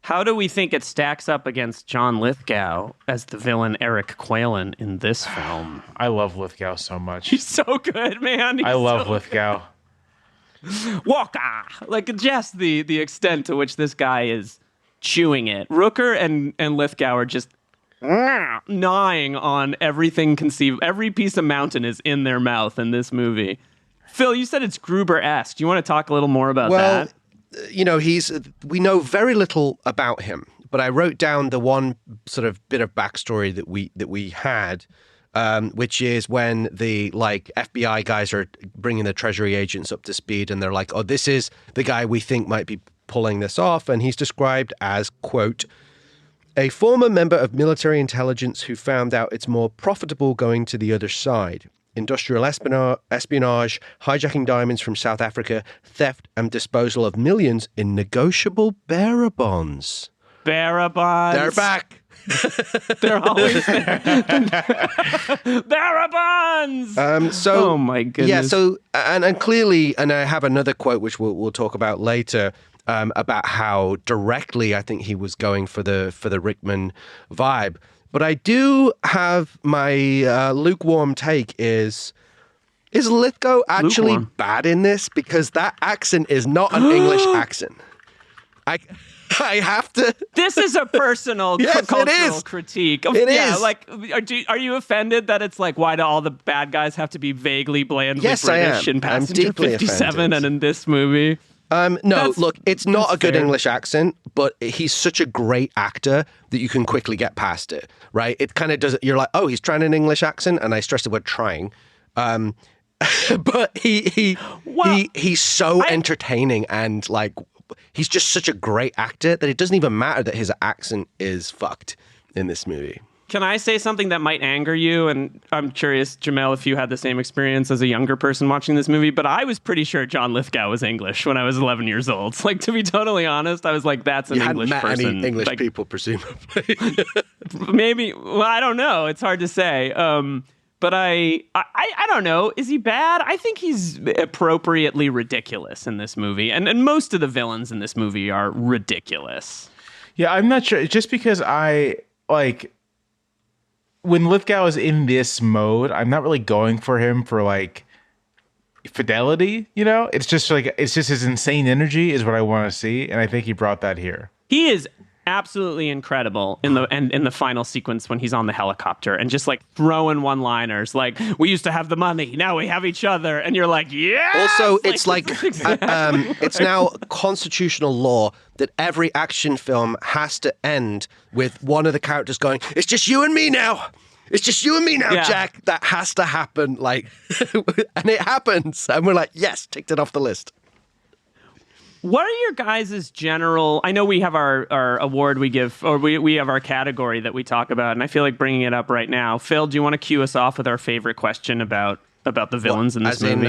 How do we think it stacks up against John Lithgow as the villain Eric Quaylen in this film? I love Lithgow so much. He's so good, man. I love Lithgow. Walker, like just the extent to which this guy is chewing it. Rooker and Lithgow are just gnawing on everything conceivable. Every piece of mountain is in their mouth in this movie. Phil, you said it's Gruber-esque. Do you want to talk a little more about that? We know very little about him, but I wrote down the one sort of bit of backstory that we had. Which is when the FBI guys are bringing the Treasury agents up to speed, and they're like, "Oh, this is the guy we think might be pulling this off," and he's described as, quote, "a former member of military intelligence who found out it's more profitable going to the other side. Industrial espionage, hijacking diamonds from South Africa, theft and disposal of millions in negotiable bearer bonds." Bearer bonds. They're back. They're always there. Bearer bonds. Oh my goodness. Yeah. So and clearly, and I have another quote which we'll talk about later about how directly I think he was going for the Rickman vibe. But I do have my lukewarm take is Lithgow actually bad in this? Because that accent is not an English accent. I have to. This is a personal cultural critique. It is. Like, are you offended that it's like, why do all the bad guys have to be vaguely blandly British in Passenger 57 and in this movie? Look, it's not a good English accent, but he's such a great actor that you can quickly get past it, right? It kind of does. You're like, oh, he's trying an English accent, and I stress the word trying. But he's so entertaining, and like he's just such a great actor that it doesn't even matter that his accent is fucked in this movie. Can I say something that might anger you? And I'm curious, Jamelle, if you had the same experience as a younger person watching this movie, but I was pretty sure John Lithgow was English when I was 11 years old. Like, to be totally honest, I was like, that's an English person. You hadn't met any English like, people, presumably. Maybe, well, I don't know. It's hard to say. But I don't know. Is he bad? I think he's appropriately ridiculous in this movie. And most of the villains in this movie are ridiculous. Yeah, I'm not sure. Just because when Lithgow is in this mode, I'm not really going for him for like fidelity, you know? It's just his insane energy is what I want to see, and I think he brought that here. He is absolutely incredible in the final sequence when he's on the helicopter and just like throwing one-liners like, we used to have the money, now we have each other, and you're like, yeah. Also, it's it's now constitutional law that every action film has to end with one of the characters going, "It's just you and me now. It's just you and me now, yeah. Jack." That has to happen, like, and it happens, and we're like, yes, ticked it off the list. What are your guys' general... I know we have our award we give, or we have our category that we talk about, and I feel like bringing it up right now. Phil, do you want to cue us off with our favorite question about the villains in this movie?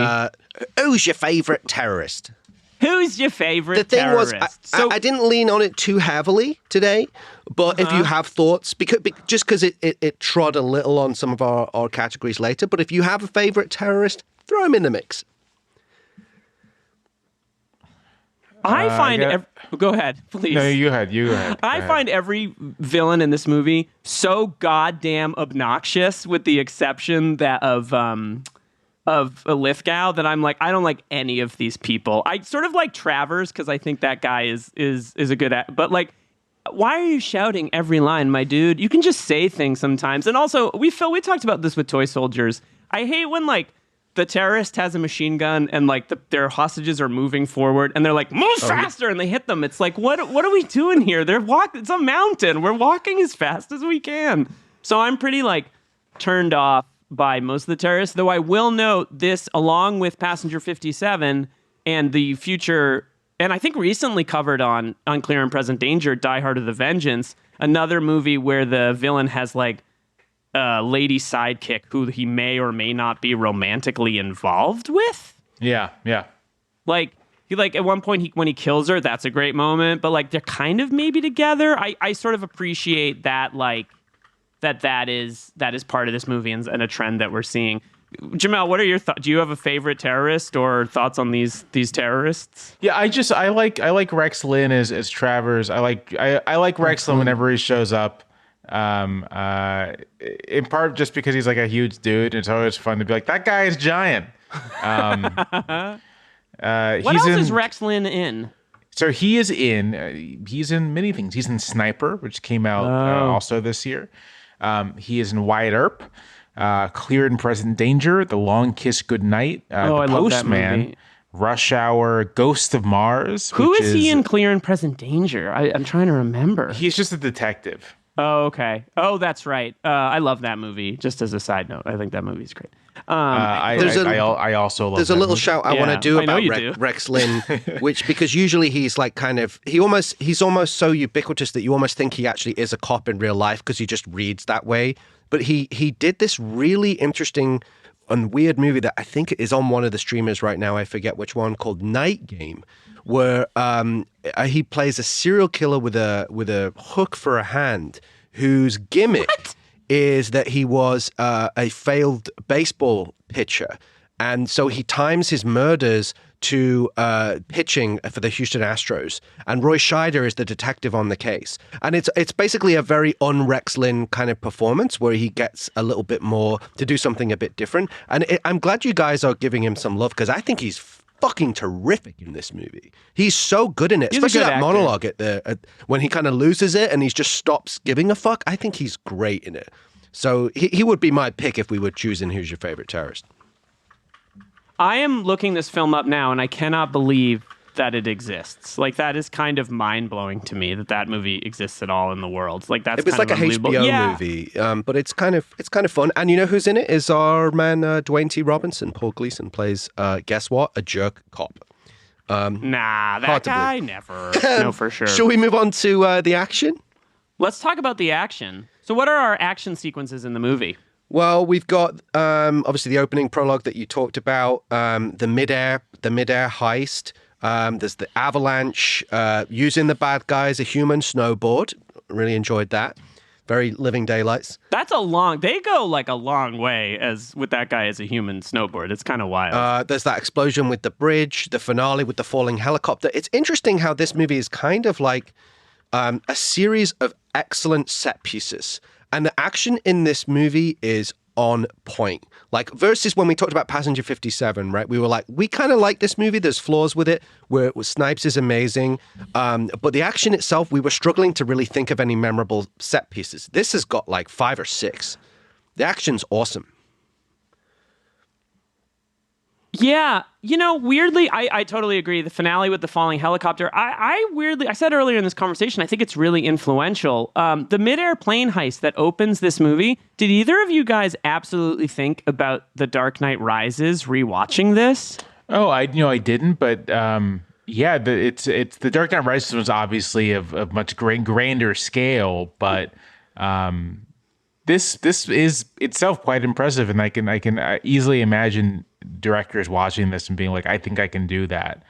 Who's your favorite terrorist? Who's your favorite terrorist? The thing was, I didn't lean on it too heavily today, but if you have thoughts, because it trod a little on some of our categories later, but if you have a favorite terrorist, throw him in the mix. I find... Go ahead, please. No, you go ahead. I find every villain in this movie so goddamn obnoxious, with the exception of Lithgow, that I'm like, I don't like any of these people. I sort of like Travers because I think that guy is a good but like, why are you shouting every line, my dude? You can just say things sometimes. And also, we talked about this with Toy Soldiers. I hate when like the terrorist has a machine gun and like their hostages are moving forward and they're like, move faster, and they hit them. It's like, what are we doing here? It's a mountain. We're walking as fast as we can. So I'm pretty like turned off by most of the terrorists, though I will note this, along with Passenger 57 and the future, and I think recently covered on Clear and Present Danger, Die Hard of the Vengeance, another movie where the villain has like a lady sidekick who he may or may not be romantically involved with. Yeah. Like he at one point when he kills her, that's a great moment, but like they're kind of maybe together. I sort of appreciate that, like that is part of this movie and a trend that we're seeing. Jamelle, what are your thoughts? Do you have a favorite terrorist or thoughts on these terrorists? Yeah, I like Rex Lynn as Travers. I like Rex Lynn whenever he shows up. In part just because he's like a huge dude. It's always fun to be like, that guy is giant. What else is Rex Lynn in? So he's in many things. He's in Sniper, which came out also this year. He is in Wyatt Earp, Clear and Present Danger, The Long Kiss Goodnight, The I love that movie. Rush Hour, Ghost of Mars. Who is he in Clear and Present Danger? I'm trying to remember. He's just a detective. Oh, okay. Oh, that's right. I love that movie. Just as a side note, I think that movie's great. I also love. There's a little movie. Shout I want to do about Rex Lynn, which because usually he's like he's almost so ubiquitous that you almost think he actually is a cop in real life because he just reads that way. But he did this really interesting and weird movie that I think is on one of the streamers right now. I forget which one, called Night Game, where he plays a serial killer with a hook for a hand, whose gimmick is that he was a failed baseball pitcher. And so he times his murders to pitching for the Houston Astros. And Roy Scheider is the detective on the case. And it's basically a very un-Rex Lynn kind of performance where he gets a little bit more to do something a bit different. And I'm glad you guys are giving him some love because I think he's fucking terrific in this movie. He's so good in it, especially that monologue when he kind of loses it and he just stops giving a fuck. I think he's great in it. So he would be my pick if we were choosing who's your favorite terrorist. I am looking this film up now, and I cannot believe that it exists. Like, that is kind of mind-blowing to me that movie exists at all in the world. Like, that's It was kind like of a unbelievable. HBO movie, but it's kind of fun. And you know who's in it? Is our man Dwayne T. Robinson. Paul Gleason plays, guess what? A jerk cop. Nah, that guy never. No, for sure. Shall we move on to the action? Let's talk about the action. So what are our action sequences in the movie? Well, we've got obviously the opening prologue that you talked about, the midair heist. There's the avalanche, using the bad guy as a human snowboard. Really enjoyed that. Very Living Daylights. They go like a long way with that guy as a human snowboard. It's kind of wild. There's that explosion with the bridge, the finale with the falling helicopter. It's interesting how this movie is kind of like a series of excellent set pieces. And the action in this movie is on point. Like, versus when we talked about Passenger 57, right? We were like, we kind of like this movie. There's flaws with it, where Snipes is amazing. But the action itself, we were struggling to really think of any memorable set pieces. This has got like 5 or 6. The action's awesome. Yeah, weirdly, I totally agree. The finale with the falling helicopter, I said earlier in this conversation, I think it's really influential. The midair plane heist that opens this movie, did either of you guys absolutely think about The Dark Knight Rises rewatching this? Oh, I didn't, but yeah, it's The Dark Knight Rises was obviously of much grander scale, but this is itself quite impressive, and I can easily imagine directors watching this and being like, I think I can do that.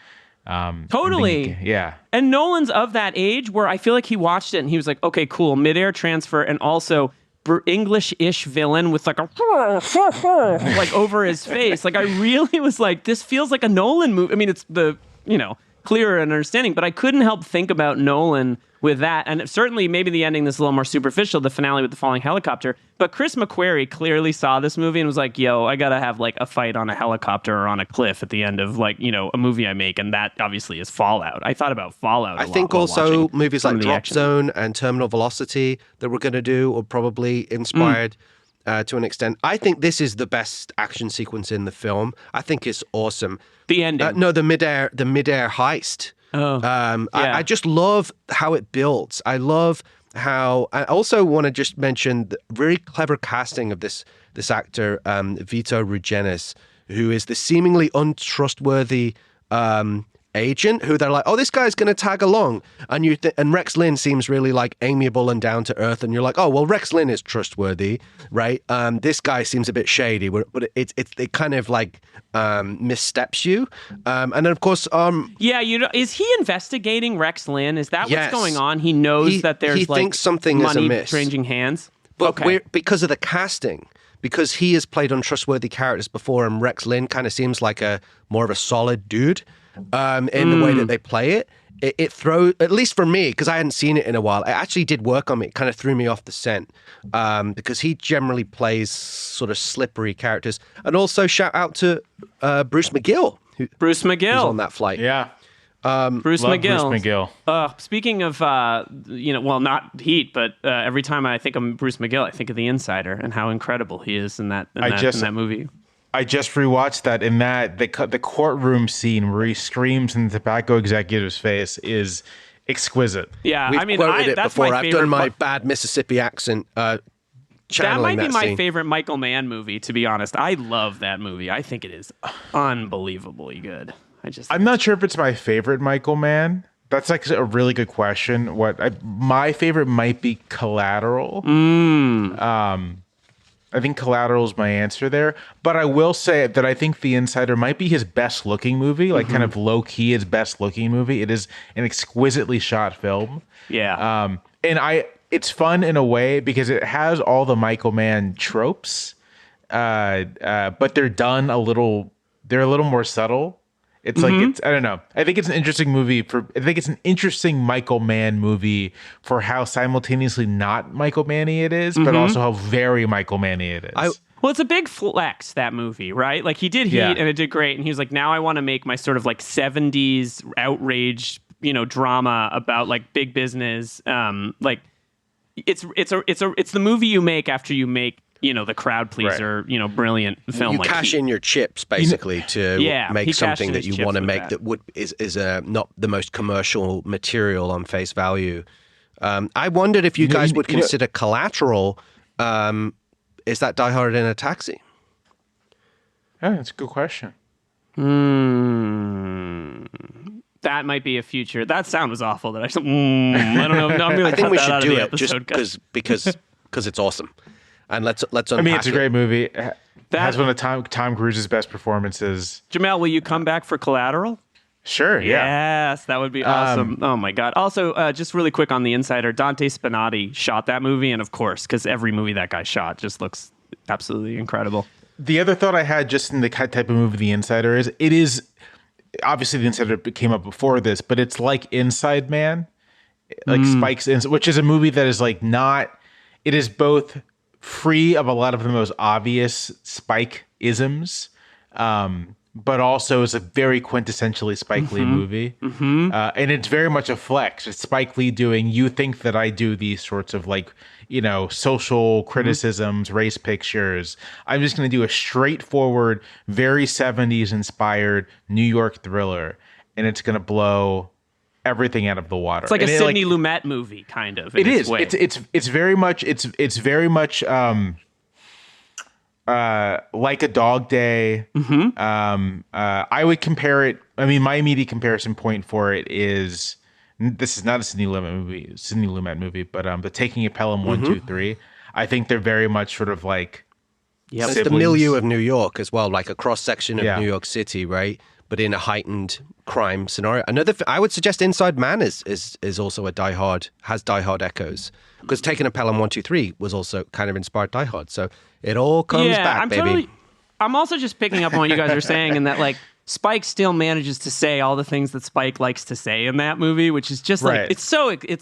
Totally. Yeah. And Nolan's of that age where I feel like he watched it and he was like, okay, cool, midair transfer, and also English-ish villain with like a like over his face. Like, I really was like, this feels like a Nolan movie. I mean, it's the, clearer and understanding, but I couldn't help think about Nolan with that. And certainly maybe the ending is a little more superficial, the finale with the falling helicopter. But Chris McQuarrie clearly saw this movie and was like, yo, I gotta have like a fight on a helicopter or on a cliff at the end of like, a movie I make. And that obviously is Fallout. I thought about Fallout I think also movies like Drop Zone and Terminal Velocity that we're going to do are probably inspired to an extent. I think this is the best action sequence in the film. I think it's awesome. The ending. No, the midair heist. Oh, yeah. I just love how it builds. I love how. I also want to just mention the very clever casting of this actor, Vito Rugenis, who is the seemingly untrustworthy agent who they're like, oh, this guy's going to tag along, and Rex Lynn seems really like amiable and down to earth, and you're like, oh, well, Rex Lynn is trustworthy, right? This guy seems a bit shady, but it kind of like missteps you, and then of course, is he investigating Rex Lynn? Is that yes. what's going on? He knows that there's he like thinks something money is amiss. changing hands, but because of the casting. Because he has played untrustworthy characters before, and Rex Lynn kind of seems like more of a solid dude in the way that they play it. It throws, at least for me, because I hadn't seen it in a while, it actually did work on me. It kind of threw me off the scent because he generally plays sort of slippery characters. And also shout out to Bruce McGill. Who's on that flight. Yeah. Bruce McGill. Speaking of, not Heat, but every time I think of Bruce McGill, I think of The Insider and how incredible he is in that movie. I just rewatched that, and the courtroom scene where he screams in the tobacco executive's face is exquisite. Yeah, We've quoted it before. I've done my bad Mississippi accent. That might be my scene. favorite Michael Mann movie, to be honest. I love that movie. I think it is unbelievably good. I'm not sure if it's my favorite Michael Mann. That's like a really good question. My favorite might be Collateral. I think Collateral is my answer there. But I will say that I think The Insider might be his best looking movie, like kind of low key his best looking movie. It is an exquisitely shot film. Yeah. And it's fun in a way because it has all the Michael Mann tropes, but they're done they're a little more subtle. It's like, I don't know. I think it's an interesting movie I think it's an interesting Michael Mann movie for how simultaneously not Michael Manny it is, but also how very Michael Manny it is. Well, it's a big flex, that movie, right? Like, he did Heat and it did great. And he was like, now I want to make my sort of like 70s outrage, drama about like big business. Like, it's the movie you make after you make the crowd pleaser, brilliant film. You like cash in your chips basically to make something that you want to make that is not the most commercial material on face value. I wondered if you guys would consider Collateral. Is that Die Hard in a Taxi? Yeah, that's a good question. That might be a future. That sound was awful. That I don't know. No, I'm going to cut that out of the episode. Just because it's awesome. And let's unpack I mean, it's a great movie. It That- has one of Tom Cruise's best performances. Jamelle, will you come back for Collateral? Sure, yeah. Yes, that would be awesome. Oh my God. Also, just really quick on The Insider, Dante Spinotti shot that movie. And of course, because every movie that guy shot just looks absolutely incredible. The other thought I had just in the type of movie The Insider is, it is, obviously The Insider came up before this, but it's like Inside Man, like Spike's, which is a movie that is like not, it is both free of a lot of the most obvious Spike isms, but also is a very quintessentially Spike Lee movie. And it's very much a flex. It's Spike Lee doing, you think that I do these sorts of like, social criticisms, race pictures. I'm just going to do a straightforward, very 70s inspired New York thriller. And it's going to blow everything out of the water. It's like a Sidney Lumet movie, kind of. It is. Way. It's very much like a Dog Day. I would compare it. I mean, my immediate comparison point for it is, this is not a Sidney Lumet movie, but the Taking of Pelham 1, 2, 3. I think they're very much sort of like it's the milieu of New York as well, like a cross section of New York City, right? But in a heightened crime scenario. I would suggest Inside Man is also has Die Hard echoes, because Taking a Pelham 1, 2, 3 was also kind of inspired Die Hard. So it all comes back, baby. I'm also just picking up on what you guys are saying, and that like Spike still manages to say all the things that Spike likes to say in that movie, which is just like,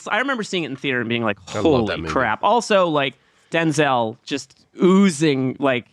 I remember seeing it in theater and being like, holy crap. Also, like Denzel just oozing, like,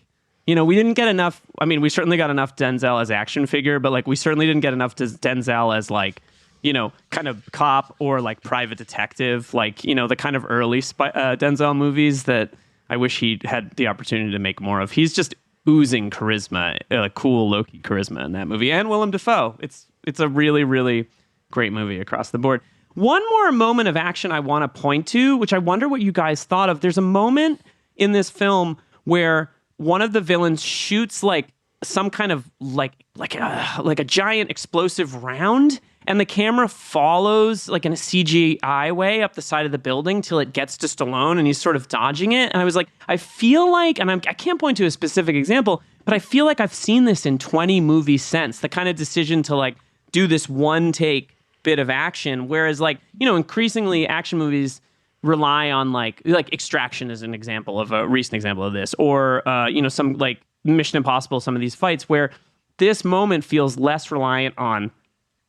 we didn't get enough. I mean, we certainly got enough Denzel as action figure, but like we certainly didn't get enough Denzel as like, kind of cop or like private detective, like, the kind of early Denzel movies that I wish he had the opportunity to make more of. He's just oozing charisma, cool low-key charisma in that movie. And Willem Dafoe. It's a really, really great movie across the board. One more moment of action I want to point to, which I wonder what you guys thought of. There's a moment in this film where one of the villains shoots like some kind of like a giant explosive round, and the camera follows like in a CGI way up the side of the building till it gets to Stallone and he's sort of dodging it. And I was like, I feel like, and I can't point to a specific example, but I feel like I've seen this in 20 movies since. The kind of decision to like do this one take bit of action, whereas like, increasingly action movies rely on like Extraction is an example of a recent example of this, or some like Mission Impossible, some of these fights where this moment feels less reliant on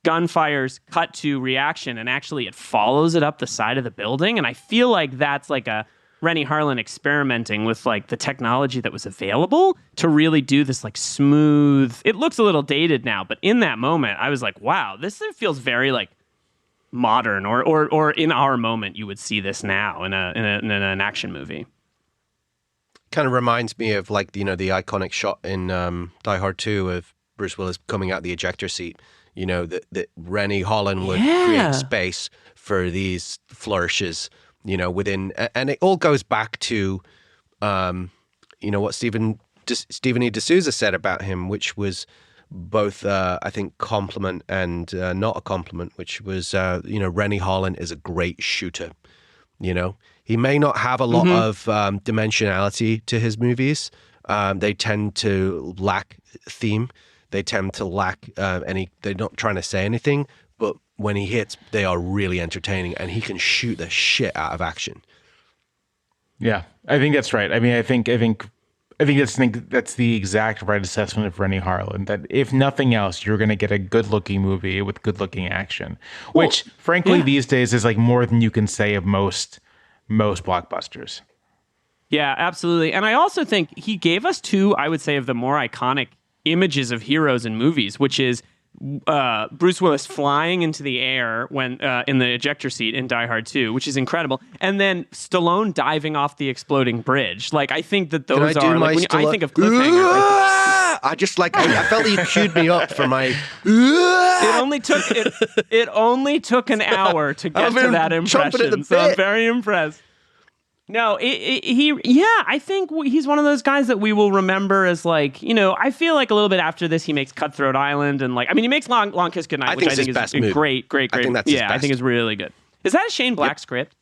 gunfires, cut to reaction, and actually it follows it up the side of the building. And I feel like that's like a Rennie Harlin experimenting with like the technology that was available to really do this like smooth. It looks a little dated now, but in that moment I was like, wow, this feels very like modern, or in our moment you would see this now in an action movie. Kind of reminds me of like the iconic shot in Die Hard 2 of Bruce Willis coming out the ejector seat. That Rennie Harlin would create space for these flourishes, within, and it all goes back to, what Stephen E. D'Souza said about him, which was both, I think, compliment and not a compliment, which was, Rennie Harlin is a great shooter. He may not have a lot of dimensionality to his movies. They tend to lack theme. They tend to lack they're not trying to say anything, but when he hits, they are really entertaining, and he can shoot the shit out of action. Yeah, I think that's right. I mean, I think that's the exact right assessment of Rennie Harlin, that if nothing else, you're going to get a good-looking movie with good-looking action, which, frankly, these days is like more than you can say of most blockbusters. Yeah, absolutely. And I also think he gave us two, I would say, of the more iconic images of heroes in movies, which is Bruce Willis flying into the air when in the ejector seat in Die Hard 2, which is incredible, and then Stallone diving off the exploding bridge. Like, I think that those are like, when I think of Cliffhanger. I just like I felt that you queued me up for my. It only took an hour to get to that impression, so I'm very impressed. No, I think he's one of those guys that we will remember as like, you know, I feel like a little bit after this he makes Cutthroat Island and like, I mean, he makes Long Kiss Goodnight, which I think is great. I think that's his best. I think is really good. Is that a Shane Black script?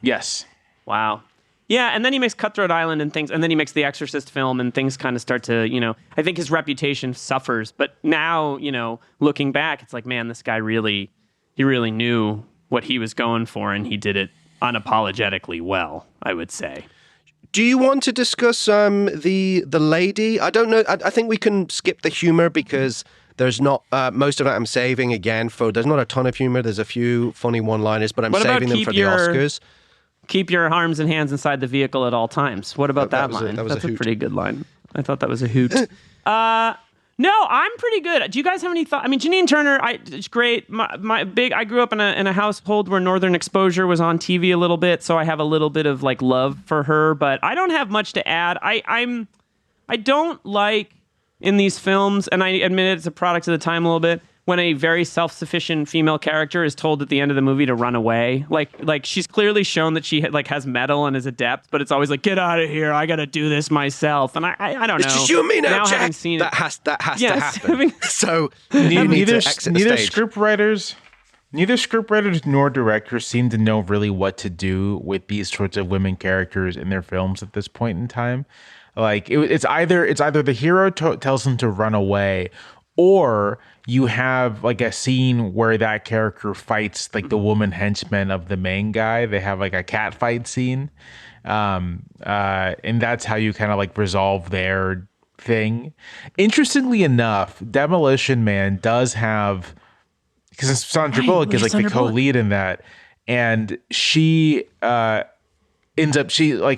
Yes. Wow. Yeah, and then he makes Cutthroat Island and things, and then he makes the Exorcist film, and things kind of start to, you know, I think his reputation suffers. But now, you know, looking back, it's like, man, this guy really knew what he was going for, and he did it unapologetically well, I would say. Do you want to discuss the lady? I don't know. I think we can skip the humor because there's not most of it. I'm saving again for. There's not a ton of humor. There's a few funny one-liners, but I'm saving them for the Oscars. Keep your arms and hands inside the vehicle at all times. What about that line? That's a pretty good line. I thought that was a hoot. No, I'm pretty good. Do you guys have any thoughts? I mean, Janine Turner, it's great. I grew up in a household where Northern Exposure was on TV a little bit, so I have a little bit of like love for her, but I don't have much to add. I don't like in these films, and I admit it's a product of the time a little bit, when a very self-sufficient female character is told at the end of the movie to run away. Like she's clearly shown that she like has mettle and is adept, but it's always like, get out of here, I gotta do this myself. And I don't know. It's just you and me now, Jack. Having seen that has to happen. So neither scriptwriters nor directors seem to know really what to do with these sorts of women characters in their films at this point in time. Like it's either the hero tells them to run away, or you have like a scene where that character fights like the woman henchman of the main guy. They have like a cat fight scene. And that's how you kind of like resolve their thing. Interestingly enough, Demolition Man does have, because Sandra Bullock is like the co-lead in that. And she ends up,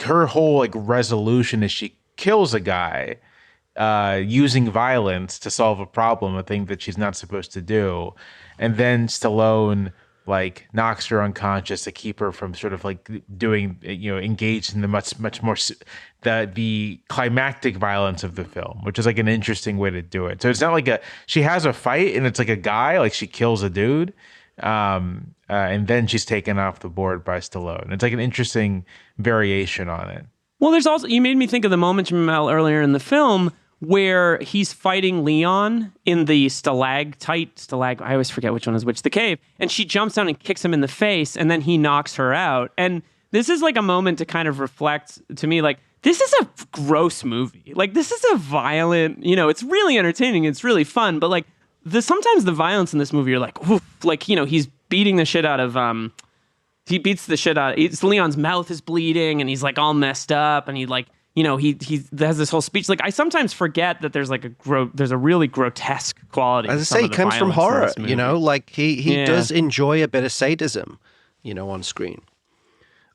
her whole like resolution is she kills a guy using violence to solve a problem, a thing that she's not supposed to do. And then Stallone like knocks her unconscious to keep her from sort of like doing, engaged in the much more the climactic violence of the film, which is like an interesting way to do it. So it's not like she has a fight and it's like a guy, like she kills a dude, and then she's taken off the board by Stallone. It's like an interesting variation on it. Well, there's also, you made me think of the moment, Jamelle, earlier in the film where he's fighting Leon in the I always forget which one is which, the cave, and she jumps down and kicks him in the face, and then he knocks her out. And this is like a moment to kind of reflect, to me, like, this is a gross movie. Like, this is a violent, it's really entertaining, it's really fun, but like, sometimes the violence in this movie, you're like, oof, like, he's beating the shit out of, he beats the shit out of, Leon's mouth is bleeding, and he's like all messed up, and he like, he has this whole speech. Like, I sometimes forget that there's like there's a really grotesque quality. As I say, it comes from horror, like he does enjoy a bit of sadism, on screen.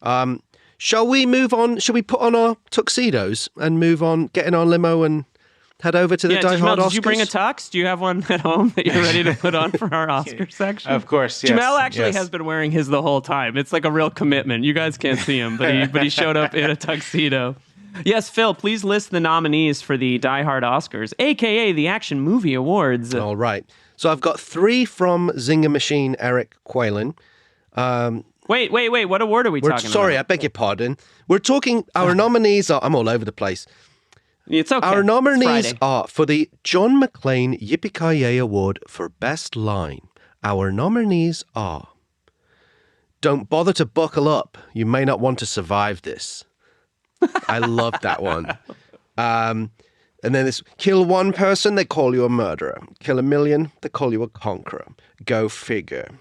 Shall we move on? Shall we put on our tuxedos and move on, get in our limo and head over to the Die Hard Oscars? Did you bring a tux? Do you have one at home that you're ready to put on for our Oscar section? Of course, yes. Jamelle actually has been wearing his the whole time. It's like a real commitment. You guys can't see him, but he showed up in a tuxedo. Yes, Phil, please list the nominees for the Die Hard Oscars, a.k.a. the Action Movie Awards. All right. So I've got 3 from Zinger Machine Eric Quaylen. Wait. What award are we talking about? Sorry, I beg your pardon. We're talking, our nominees are, I'm all over the place. It's okay. Our nominees are for the John McClane Yippee-Ki-Yay Award for Best Line. Our nominees are, "Don't bother to buckle up. You may not want to survive this." I love that one. And then this, "Kill one person, they call you a murderer. Kill a million, they call you a conqueror. Go figure."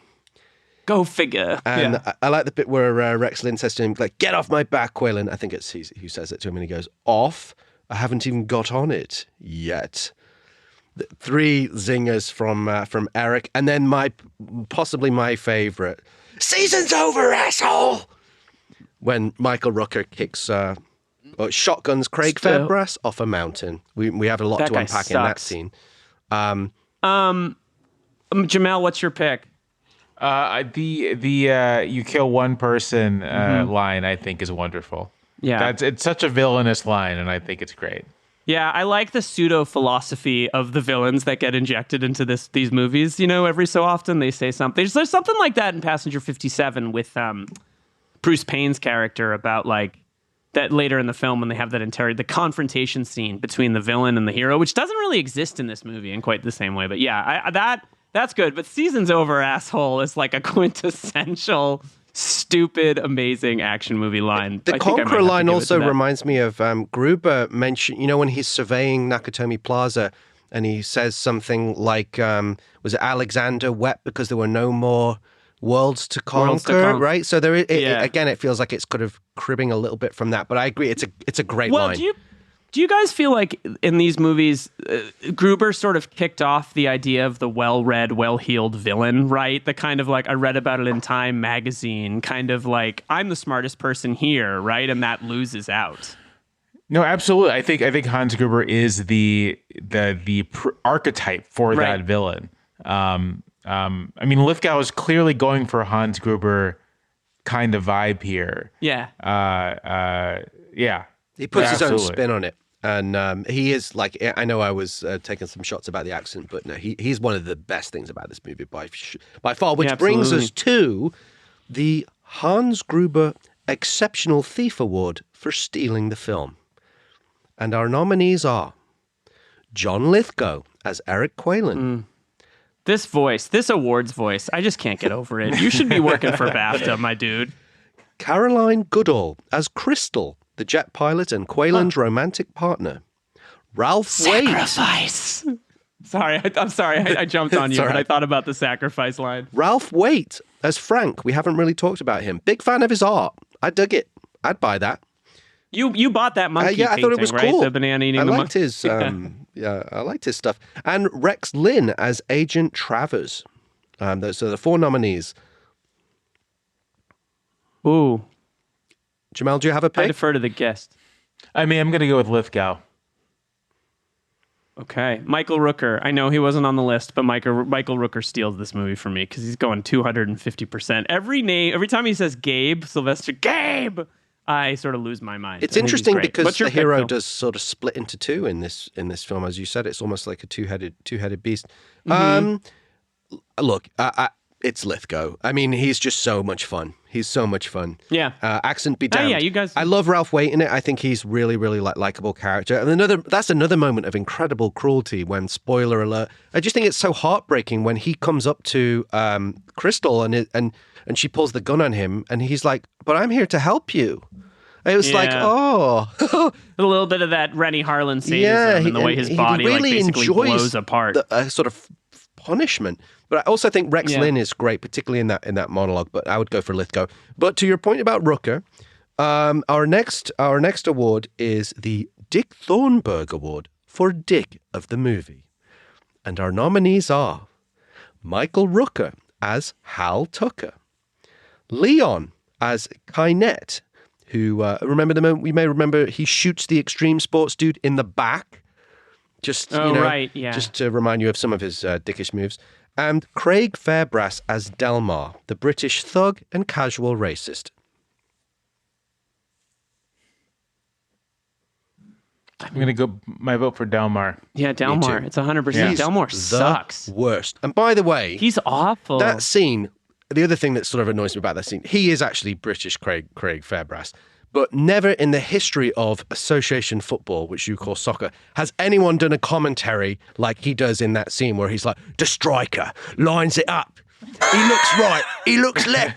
Go figure. And I like the bit where Rex Lynn says to him, like, "Get off my back, Quaylen." I think it's he who says it to him, and he goes, "Off? I haven't even got on it yet." 3 zingers from Eric, and then possibly my favorite, "Season's over, asshole!" when Michael Rooker kicks shotguns Craig Fairbrass off a mountain. We have a lot to unpack in that scene. Jamelle, what's your pick? The you kill one person line, I think, is wonderful. Yeah. It's such a villainous line, and I think it's great. Yeah, I like the pseudo philosophy of the villains that get injected into these movies. Every so often they say something. There's something like that in Passenger 57 with Bruce Payne's character about like that later in the film when they have the confrontation scene between the villain and the hero, which doesn't really exist in this movie in quite the same way. But yeah, that's good. But Season's Over, asshole is like a quintessential stupid, amazing action movie line. The Conqueror line also reminds me of Gruber mentioned, when he's surveying Nakatomi Plaza and he says something like, was it Alexander wept because there were no more worlds to conquer, right? So there, again, it feels like it's kind of cribbing a little bit from that, but I agree, it's a great line. Do you guys feel like in these movies, Gruber sort of kicked off the idea of the well-read, well-heeled villain, right? The kind of like, I read about it in Time magazine, kind of like, I'm the smartest person here, right? And that loses out. No, absolutely. I think Hans Gruber is the archetype for that villain. I mean, Lithgow is clearly going for a Hans Gruber kind of vibe here. Yeah. Yeah. He puts his own spin on it. And he is like, I know I was taking some shots about the accent, but no, he's one of the best things about this movie by far, which brings us to the Hans Gruber Exceptional Thief Award for stealing the film. And our nominees are John Lithgow as Eric Quaylen. This voice, this award's voice, I just can't get over it. You should be working for BAFTA, my dude. Caroline Goodall as Crystal, the jet pilot and Quaylen's romantic partner. Ralph Waite. Sacrifice. I'm sorry. I jumped on you, but I thought about the sacrifice line. Ralph Waite as Frank. We haven't really talked about him. Big fan of his art. I dug it. I'd buy that. You bought that monkey painting, I thought it was right? cool. The banana eating the monkey. I liked his stuff. And Rex Lynn as Agent Travers. So the four nominees. Ooh. Jamelle, do you have a pick? I defer to the guest. I mean, I'm going to go with Lithgow. Okay. Michael Rooker. I know he wasn't on the list, but Michael Rooker steals this movie for me because he's going 250%. Every time he says Gabe, Sylvester, Gabe, I sort of lose my mind. It's interesting because the hero does sort of split into two in this film. As you said, it's almost like a two-headed beast. Look, it's Lithgow. I mean, he's just so much fun. He's so much fun. Yeah. Accent be damned. Yeah, you guys. I love Ralph Waite in it. I think he's really, really likable character. And that's another moment of incredible cruelty when, spoiler alert, I just think it's so heartbreaking when he comes up to Crystal and she pulls the gun on him and he's like, "But I'm here to help you." It was like, oh. A little bit of that Rennie Harlan sadism and the way his body really basically blows apart. The sort of punishment. But I also think Rex Lynn is great, particularly in that monologue. But I would go for Lithgow. But to your point about Rooker, our next award is the Dick Thornburg Award for Dick of the Movie, and our nominees are Michael Rooker as Hal Tucker, Leon as Kynette, who remember the moment we may remember he shoots the extreme sports dude in the back, just to remind you of some of his dickish moves. And Craig Fairbrass as Delmar, the British thug and casual racist. I'm going to go my vote for Delmar. Yeah, Delmar. It's 100%. Delmar sucks. Worst. And by the way, he's awful. That scene, the other thing that sort of annoys me about that scene, he is actually British Craig Fairbrass. But never in the history of association football, which you call soccer, has anyone done a commentary like he does in that scene where he's like, the striker lines it up. He looks right. He looks left.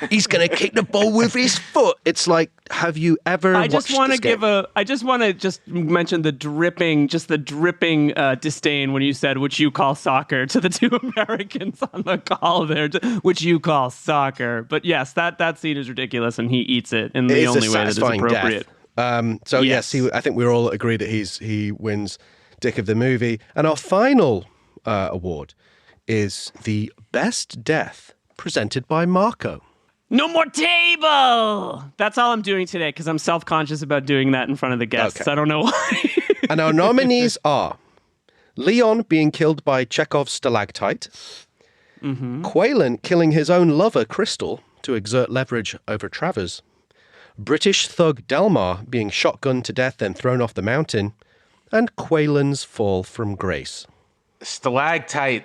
He's going to kick the ball with his foot. It's like, have you ever watched this game? I just want to just mention the dripping disdain when you said, which you call soccer, to the two Americans on the call there, which you call soccer. But yes, that scene is ridiculous and he eats it in the only way that is appropriate. Yes, I think we all agree that he wins Dick of the Movie. And our final award is the Best Death, presented by Marco. No more table! That's all I'm doing today because I'm self-conscious about doing that in front of the guests. Okay. I don't know why. And our nominees are Leon being killed by Chekhov's stalactite, Quaylen killing his own lover, Crystal, to exert leverage over Travers. British thug Delmar being shotgunned to death then thrown off the mountain. And Quaylen's fall from grace. Stalactite.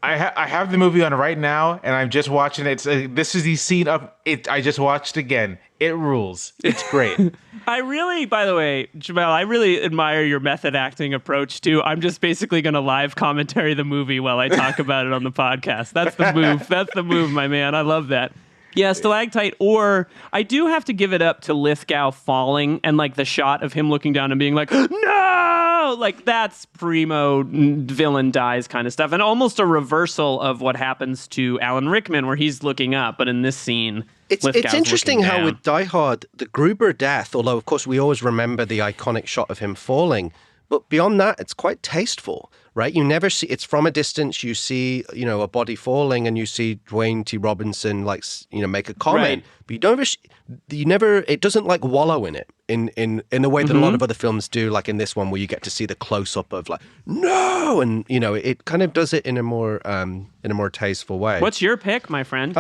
I have the movie on right now, and I'm just watching it. This is the scene of it. I just watched again. It rules. It's great. I really, by the way, Jamelle, I really admire your method acting approach too. I'm just basically going to live commentary the movie while I talk about it on the podcast. That's the move. That's the move, my man. I love that. Yeah, stalactite, or I do have to give it up to Lithgow falling and like the shot of him looking down and being like, no, like that's primo villain dies kind of stuff. And almost a reversal of what happens to Alan Rickman where he's looking up. But in this scene, it's interesting how with Die Hard, the Gruber death, although of course we always remember the iconic shot of him falling, but beyond that, it's quite tasteful. Right, you never see. It's from a distance. You see, a body falling, and you see Dwayne T. Robinson, make a comment. Right. But you don't ever. You never. It doesn't like wallow in it in the way that a lot of other films do. Like in this one, where you get to see the close up of like no, and it kind of does it in a more tasteful way. What's your pick, my friend?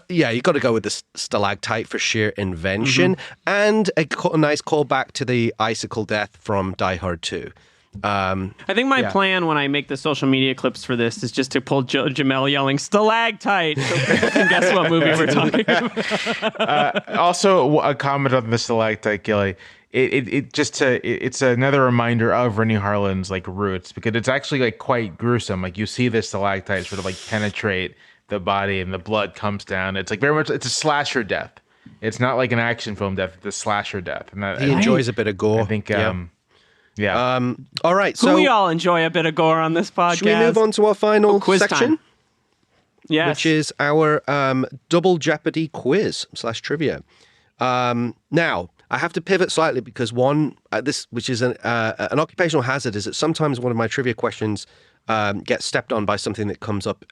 You got to go with the stalactite for sheer invention and a nice callback to the icicle death from Die Hard 2. I think my plan when I make the social media clips for this is just to pull Jamelle yelling stalactite so people can guess what movie we're talking about. Also, a comment on the stalactite, Gilly. It's another reminder of Rennie Harlin's like roots, because it's actually like quite gruesome. Like you see this stalactite sort of like penetrate the body and the blood comes down. It's like very much, it's a slasher death. It's not like an action film death. It's a slasher death. And he enjoys a bit of gore. I think, all right. So we all enjoy a bit of gore on this podcast. Should we move on to our final quiz section? Time. Yes. Which is our double Jeopardy quiz / trivia. Now, I have to pivot slightly because which is an occupational hazard, is that sometimes one of my trivia questions gets stepped on by something that comes up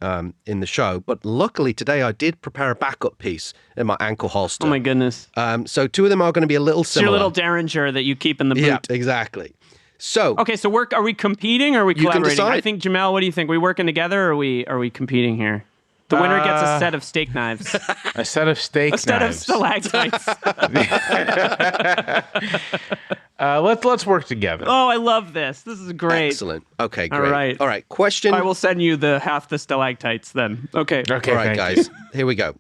in the show. But luckily today I did prepare a backup piece in my ankle holster. Oh my goodness. So two of them are going to be a little similar. It's your little Derringer that you keep in the boot. Yeah, exactly. So okay, so are we competing or are we collaborating? You can decide. I think, Jamelle, what do you think? Are we working together or are we competing here? The winner gets a set of steak knives. A set of steak knives. A set of stalactites. Let's work together. Oh, I love this. This is great. Excellent. Okay, great. All right. Question. I will send you half the stalactites then. Okay. Okay. All right, guys. Here we go.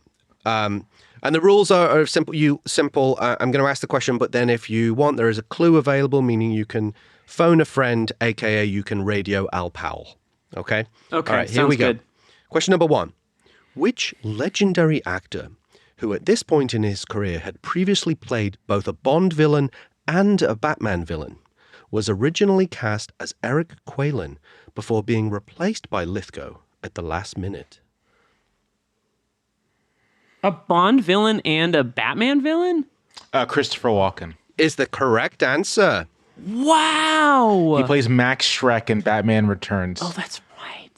And the rules are simple. I'm going to ask the question, but then if you want, there is a clue available, meaning you can phone a friend, aka you can radio Al Powell. Okay. Okay. All right. Here we go. Good. Question number 1. Which legendary actor, who at this point in his career had previously played both a Bond villain and a Batman villain, was originally cast as Eric Quaylen before being replaced by Lithgow at the last minute? A Bond villain and a Batman villain? Christopher Walken Is the correct answer. Wow. He plays Max Schreck in Batman Returns. Oh, that's right.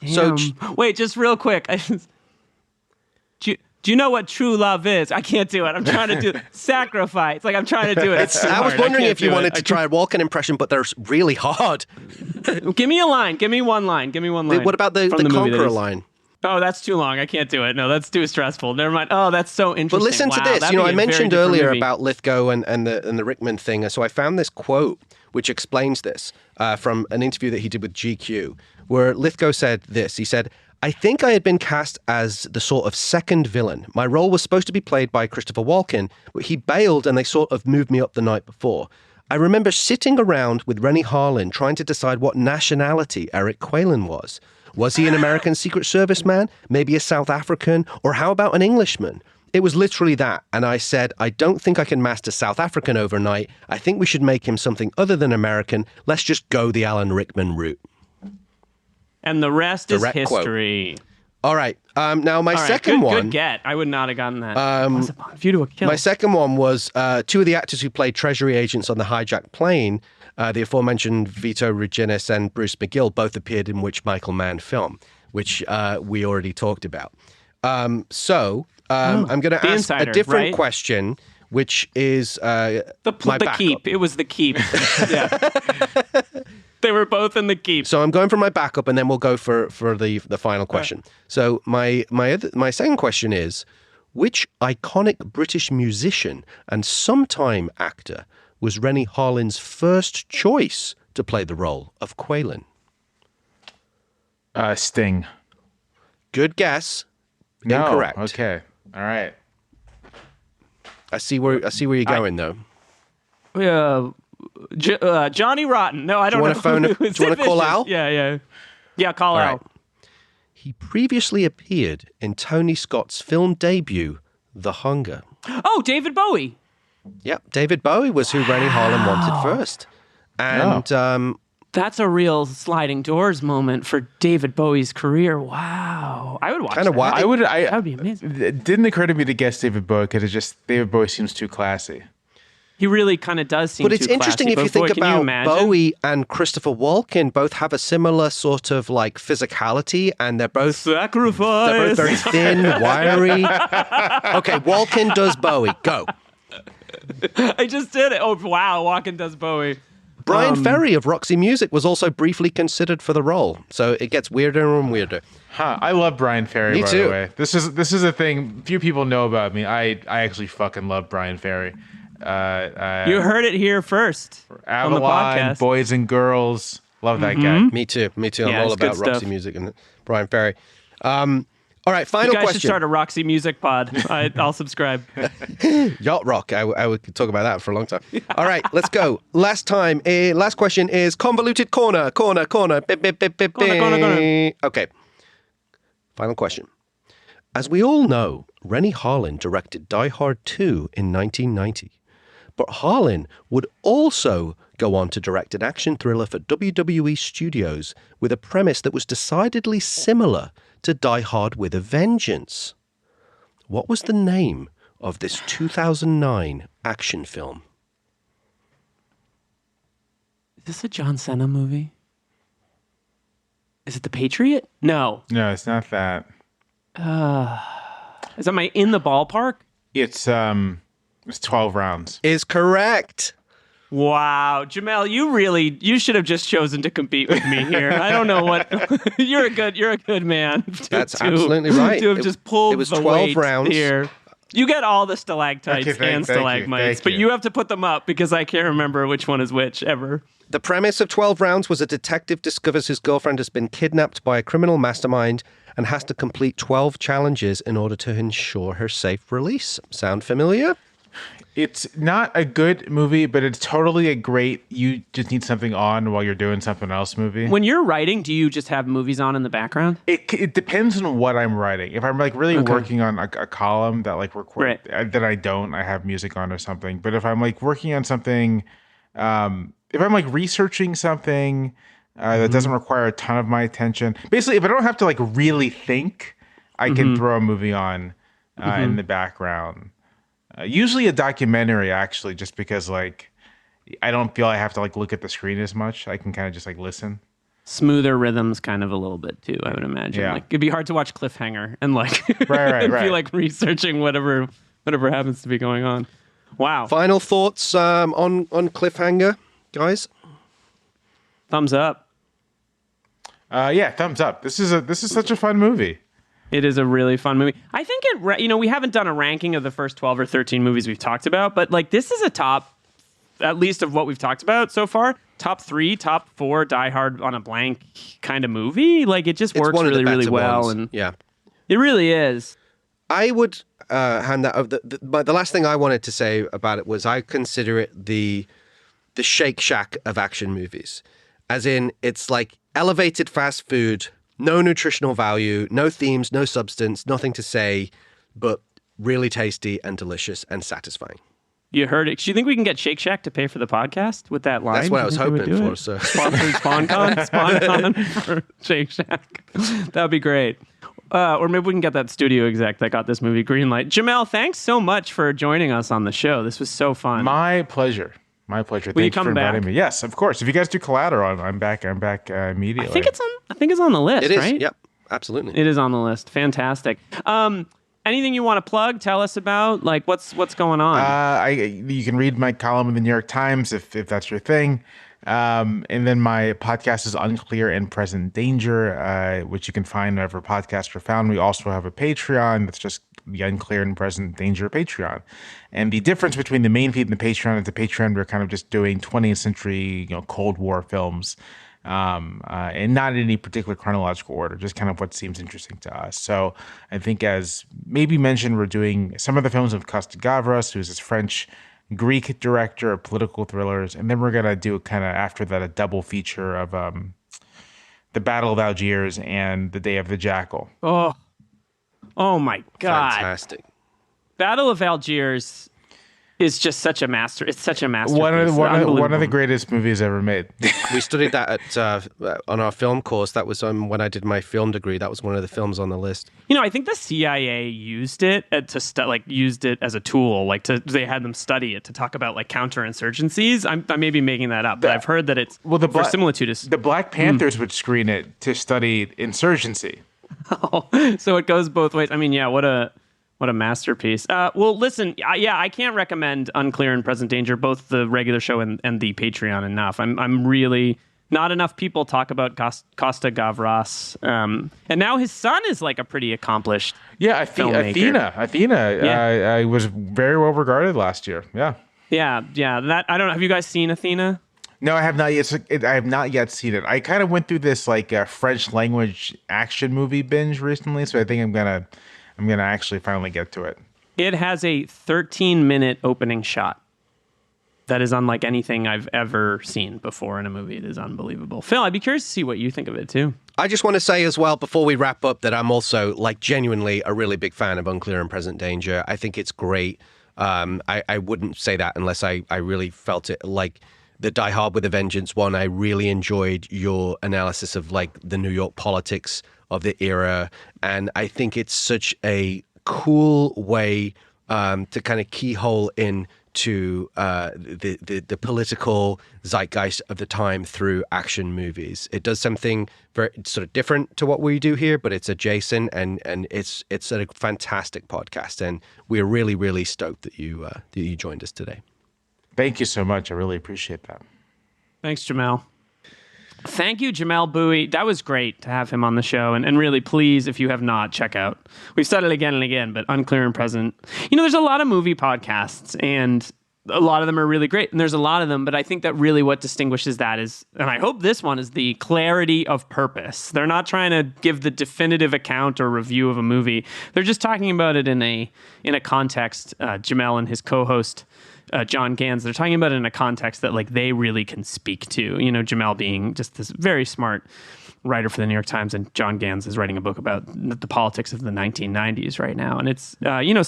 So wait, just real quick. Do you know what true love is? I can't do it. I'm trying to do sacrifice. Like I'm trying to do it. I was wondering if you wanted to try a Walken impression, but they're really hard. Give me a line. Give me one line. What about the Conqueror line? Oh, that's too long. I can't do it. No, that's too stressful. Never mind. Oh, that's so interesting. But listen to this. I mentioned earlier about Lithgow and the Rickman thing. So I found this quote which explains this from an interview that he did with GQ, where Lithgow said this. He said, "I think I had been cast as the sort of second villain. My role was supposed to be played by Christopher Walken, but he bailed and they sort of moved me up the night before. I remember sitting around with Rennie Harlin trying to decide what nationality Eric Quaylen was. Was he an American Secret Service man? Maybe a South African? Or how about an Englishman? It was literally that. And I said, I don't think I can master South African overnight. I think we should make him something other than American. Let's just go the Alan Rickman route." And the rest is history. Quote. All right. Now, my second one... Good get. I would not have gotten that. View to a Kill. My second one was two of the actors who played Treasury agents on the hijacked plane, the aforementioned Vito Reginis and Bruce McGill, both appeared in Which Michael Mann film, which we already talked about. I'm going to ask Insider, a different right? question, which is the keep. It was the keep. Yeah. they were both in the keep. So I'm going for my backup, and then we'll go for the final question. So my second question is, which iconic British musician and sometime actor was Rennie Harlin's first choice to play the role of Quaylen? Sting. Good guess. No. Incorrect. Okay. All right. I see where you're going, though. Johnny Rotten. No, I don't know. Do you want to call Al? Yeah. Call All Al. right. He previously appeared in Tony Scott's film debut, The Hunger. Oh, David Bowie. Yep, David Bowie was who Rennie Harlin wanted first. And that's a real sliding doors moment for David Bowie's career. Wow. I would watch that. That would be amazing. It didn't occur to me to guess David Bowie because it's just David Bowie seems too classy. He really kind of does seem too classy. But it's interesting if you think about Bowie and Christopher Walken both have a similar sort of like physicality, and they're both sacrifice. They're both very thin, wiry. Okay, Walken does Bowie. Go. I just did it. Oh wow, Walken does Bowie. Brian Ferry of Roxy Music was also briefly considered for the role, so it gets weirder and weirder. I love Brian Ferry. Me by too. the way, this is a thing few people know about me. I actually fucking love Brian Ferry. You heard it here first on the Avalon, podcast. Boys and Girls. Love that guy. Me too. Yeah, I'm all it's good about Roxy stuff. Music and Brian Ferry. All right, final You guys question. should start a Roxy Music pod. I'll subscribe. Yacht Rock. I would talk about that for a long time. All right, let's go. Last question is convoluted corner. Corner. Corner. Okay. Final question. As we all know, Rennie Harlin directed Die Hard 2 in 1990. But Harlin would also go on to direct an action thriller for WWE Studios with a premise that was decidedly similar to Die Hard with a Vengeance. What was the name of this 2009 action film? Is this a John Cena movie? Is it The Patriot? No. No, it's not that. Is that in the ballpark? It's 12 rounds. Is correct. Wow, Jamelle, you should have just chosen to compete with me here. I don't know what you're a good man. That's absolutely right. To have just pulled it was the 12 weight rounds here. You get all the stalactites Okay, and thank stalagmites, you. but you have to put them up because I can't remember which one is which ever. The premise of 12 Rounds was a detective discovers his girlfriend has been kidnapped by a criminal mastermind and has to complete 12 challenges in order to ensure her safe release. Sound familiar? It's not a good movie, but it's totally a great, you just need something on while you're doing something else movie. When you're writing, do you just have movies on in the background? It depends on what I'm writing. If I'm like really working on a column that like record that I have music on or something. But if I'm like working on something, if I'm like researching something that doesn't require a ton of my attention, basically if I don't have to like really think, I can throw a movie on in the background. Usually a documentary, actually, just because like I don't feel I have to like look at the screen as much. I can kind of just like listen. Smoother rhythms, kind of a little bit too. I would imagine. Yeah. Like it'd be hard to watch Cliffhanger and like right. be like researching whatever happens to be going on. Wow. Final thoughts on Cliffhanger, guys? Thumbs up. Yeah, thumbs up. This is such a fun movie. It is a really fun movie. I think we haven't done a ranking of the first 12 or 13 movies we've talked about, but like this is a top, at least of what we've talked about so far, top 3, top 4 Die Hard on a blank kind of movie. Like it just works really, really well. Ones. And yeah, it really is. I would hand that over. But the last thing I wanted to say about it was I consider it the Shake Shack of action movies, as in it's like elevated fast food. No nutritional value, no themes, no substance, nothing to say, but really tasty and delicious and satisfying. You heard it. Do you think we can get Shake Shack to pay for the podcast with that line? That's what I was Do you think hoping they would for. do So it? Sponsored SpawnCon for Shake Shack. That'd be great. Or maybe we can get that studio exec that got this movie greenlight. Jamelle, thanks so much for joining us on the show. This was so fun. My pleasure. My pleasure. Will you Thanks for come inviting back? me. Yes, of course. If you guys do Collateral, I'm back immediately. I think it's on the list, it is. right? Yep, absolutely. It is on the list. Fantastic. anything you want to plug? Tell us about like what's going on. You can read my column in the New York Times if that's your thing. And then my podcast is Unclear and Present Danger, which you can find wherever podcasts are found. We also have a Patreon that's just the Unclear and Present Danger Patreon. And the difference between the main feed and the Patreon is the Patreon, we're kind of just doing 20th century, Cold War films, and not in any particular chronological order, just kind of what seems interesting to us. So I think, as maybe mentioned, we're doing some of the films of Costa-Gavras, who's this French Greek director of political thrillers, and then we're gonna do kind of after that a double feature of the Battle of Algiers and The Day of the Jackal. Oh my God! Fantastic. Battle of Algiers is just such a master. It's such a masterpiece. One of the greatest movies ever made. We studied that on our film course. That was when I did my film degree. That was one of the films on the list. I think the CIA used it used it as a tool. They had them study it to talk about like counterinsurgencies. I may be making that up, but I've heard that it's for similitude. The Black Panthers would screen it to study insurgency. Oh, so it goes both ways. I mean, yeah, what a masterpiece. Well, listen, I can't recommend Unclear and Present Danger, both the regular show and the Patreon enough. I'm really not enough people talk about Costa-Gavras, and now his son is like a pretty accomplished filmmaker. Athena. I was very well regarded last year. Yeah. That I don't know. Have you guys seen Athena? No, I have not yet. I have not yet seen it. I kind of went through this like French language action movie binge recently, so I think I'm gonna actually finally get to it. It has a 13-minute opening shot that is unlike anything I've ever seen before in a movie. It is unbelievable. Phil, I'd be curious to see what you think of it too. I just want to say as well, before we wrap up, that I'm also genuinely a really big fan of Unclear and Present Danger. I think it's great. I wouldn't say that unless I really felt it. Like the Die Hard with a Vengeance one, I really enjoyed your analysis of the New York politics of the era, and I think it's such a cool way to kind of keyhole into the political zeitgeist of the time through action movies. It does something very sort of different to what we do here, but it's adjacent, and it's a fantastic podcast, and we're really, really stoked that you joined us today. Thank you so much. I really appreciate that. Thanks, Jamelle. Thank you, Jamelle Bouie. That was great to have him on the show. And really, please, if you have not, check out. We've said it again and again, but Unclear and Present. There's a lot of movie podcasts, and a lot of them are really great. And there's a lot of them, but I think that really what distinguishes that is, and I hope this one is, the clarity of purpose. They're not trying to give the definitive account or review of a movie. They're just talking about it in a context. Jamelle and his co-host, John Gans, they're talking about it in a context that they really can speak to. Jamelle being just this very smart writer for the New York Times, and John Gans is writing a book about the politics of the 1990s right now. And it's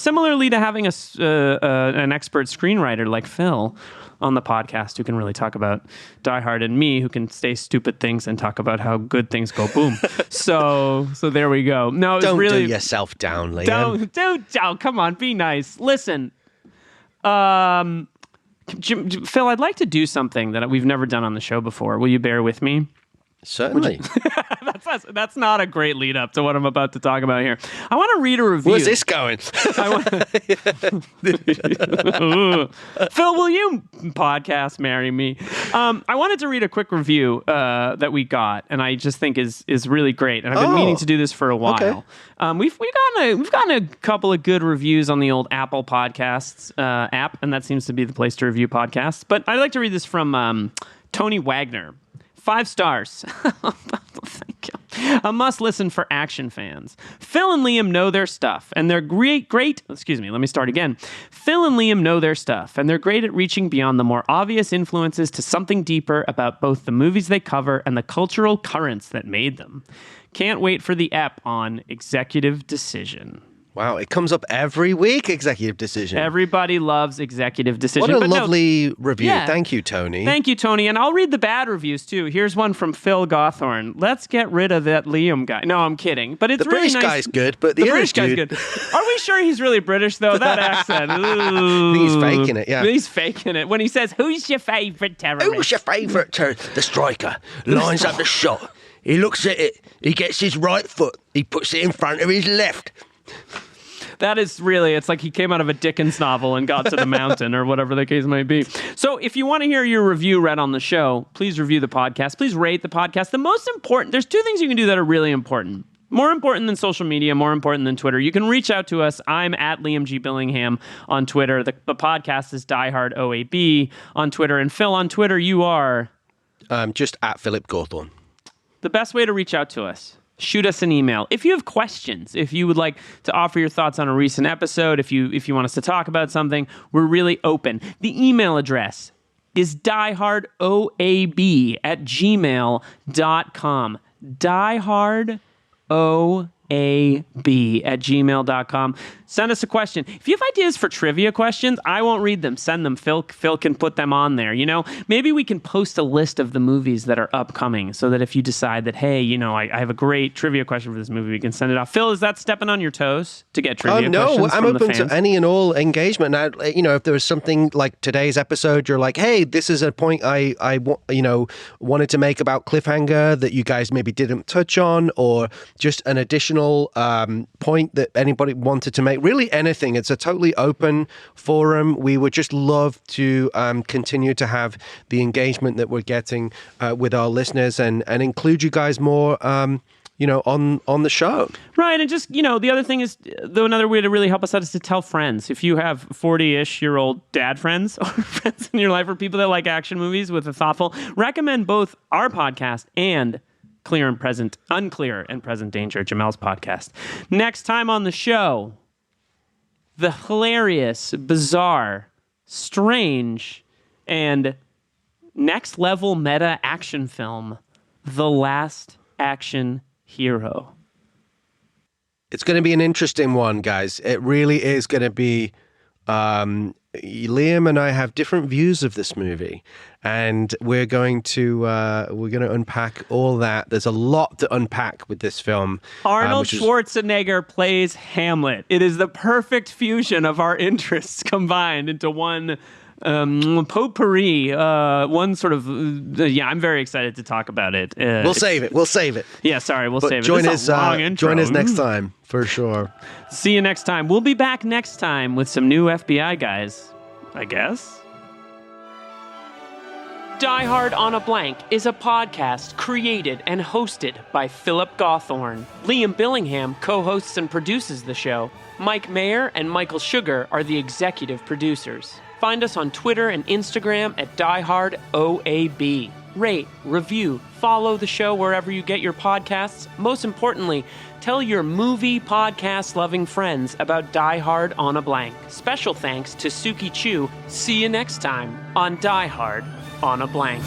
similarly to having an expert screenwriter like Phil on the podcast who can really talk about Die Hard, and me who can say stupid things and talk about how good things go boom. So there we go. No, don't really, do yourself down, Liam. Don't. Come on, be nice. Listen. Phil, I'd like to do something that we've never done on the show before. Will you bear with me? Certainly. That's not a great lead up to what I'm about to talk about here. I want to read a review. Where's this going? Phil, will you podcast marry me? I wanted to read a quick review that we got, and I just think is really great. And I've been meaning to do this for a while. Okay. We've gotten a couple of good reviews on the old Apple Podcasts app, and that seems to be the place to review podcasts. But I'd like to read this from Tony Wagner. 5 stars. Thank you. A must listen for action fans. Phil and Liam know their stuff, and they're great. Excuse me, let me start again. Phil and Liam know their stuff, and they're great at reaching beyond the more obvious influences to something deeper about both the movies they cover and the cultural currents that made them. Can't wait for the ep on Executive Decision. Wow, it comes up every week, Executive Decision. Everybody loves Executive Decision. What a lovely review. Yeah. Thank you, Tony. Thank you, Tony. And I'll read the bad reviews, too. Here's one from Phil Gawthorne. Let's get rid of that Liam guy. No, I'm kidding. But it's the really British nice. guy's good, but the British guy's good. Are we sure he's really British, though? That accent. I think he's faking it, yeah. He's faking it. When he says, who's your favourite terrorist? Who's your favourite terrorist? The striker. Lines up the shot. He looks at it. He gets his right foot. He puts it in front of his left. That is really, it's like he came out of a Dickens novel and got to the mountain or whatever the case might be. So if you want to hear your review read on the show, please review the podcast. Please rate the podcast. The most important, there's two things you can do that are really important. More important than social media, more important than Twitter. You can reach out to us. I'm at Liam G. Billingham on Twitter. The podcast is Die Hard OAB on Twitter. And Phil, on Twitter, you are? Just at Philip Gawthorne. The best way to reach out to us, shoot us an email. If you have questions, if you would like to offer your thoughts on a recent episode, if you want us to talk about something, we're really open. The email address is diehardoab@gmail.com. diehardoab@gmail.com. Send us a question. If you have ideas for trivia questions, I won't read them. Send them. Phil can put them on there. You know, maybe we can post a list of the movies that are upcoming so that if you decide that, hey, you know, I have a great trivia question for this movie, we can send it off. Phil, is that stepping on your toes to get trivia questions No, I'm from the open fans? to any and all engagement. Now, you know, if there was something like today's episode, you're like, hey, this is a point I wanted to make about Cliffhanger that you guys maybe didn't touch on, or just an additional point that anybody wanted to make. Really anything. It's a totally open forum. We would just love to continue to have the engagement that we're getting with our listeners and include you guys more on the show. Right. And just, you know, the other thing is, though, another way to really help us out is to tell friends. If you have 40-ish-year-old dad friends or friends in your life or people that like action movies with a thoughtful, recommend both our podcast and Unclear and Present Danger, Jamelle's podcast. Next time on the show, the hilarious, bizarre, strange, and next level meta action film, The Last Action Hero. It's going to be an interesting one, guys. It really is going to be. Liam and I have different views of this movie, and we're going to unpack all that. There's a lot to unpack with this film. Arnold Schwarzenegger plays Hamlet. It is the perfect fusion of our interests combined into one potpourri. One sort of I'm very excited to talk about it. We'll save it. Yeah, sorry, we'll save it. Join us next time for sure. See you next time. We'll be back next time with some new FBI guys, I guess. Die Hard on a Blank is a podcast created and hosted by Philip Gawthorne. Liam Billingham co-hosts and produces the show. Mike Mayer and Michael Sugar are the executive producers. Find us on Twitter and Instagram at DieHardOAB. Rate, review, follow the show wherever you get your podcasts. Most importantly, tell your movie podcast-loving friends about Die Hard on a Blank. Special thanks to Suki Chu. See you next time on Die Hard on a Blank.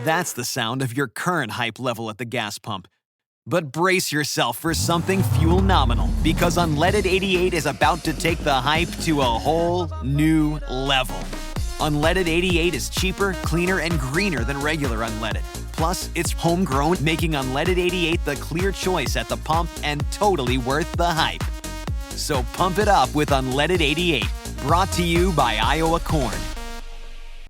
That's the sound of your current hype level at the gas pump. But brace yourself for something fuel-nominal, because Unleaded 88 is about to take the hype to a whole new level. Unleaded 88 is cheaper, cleaner, and greener than regular unleaded. Plus, it's homegrown, making Unleaded 88 the clear choice at the pump and totally worth the hype. So pump it up with Unleaded 88, brought to you by Iowa Corn.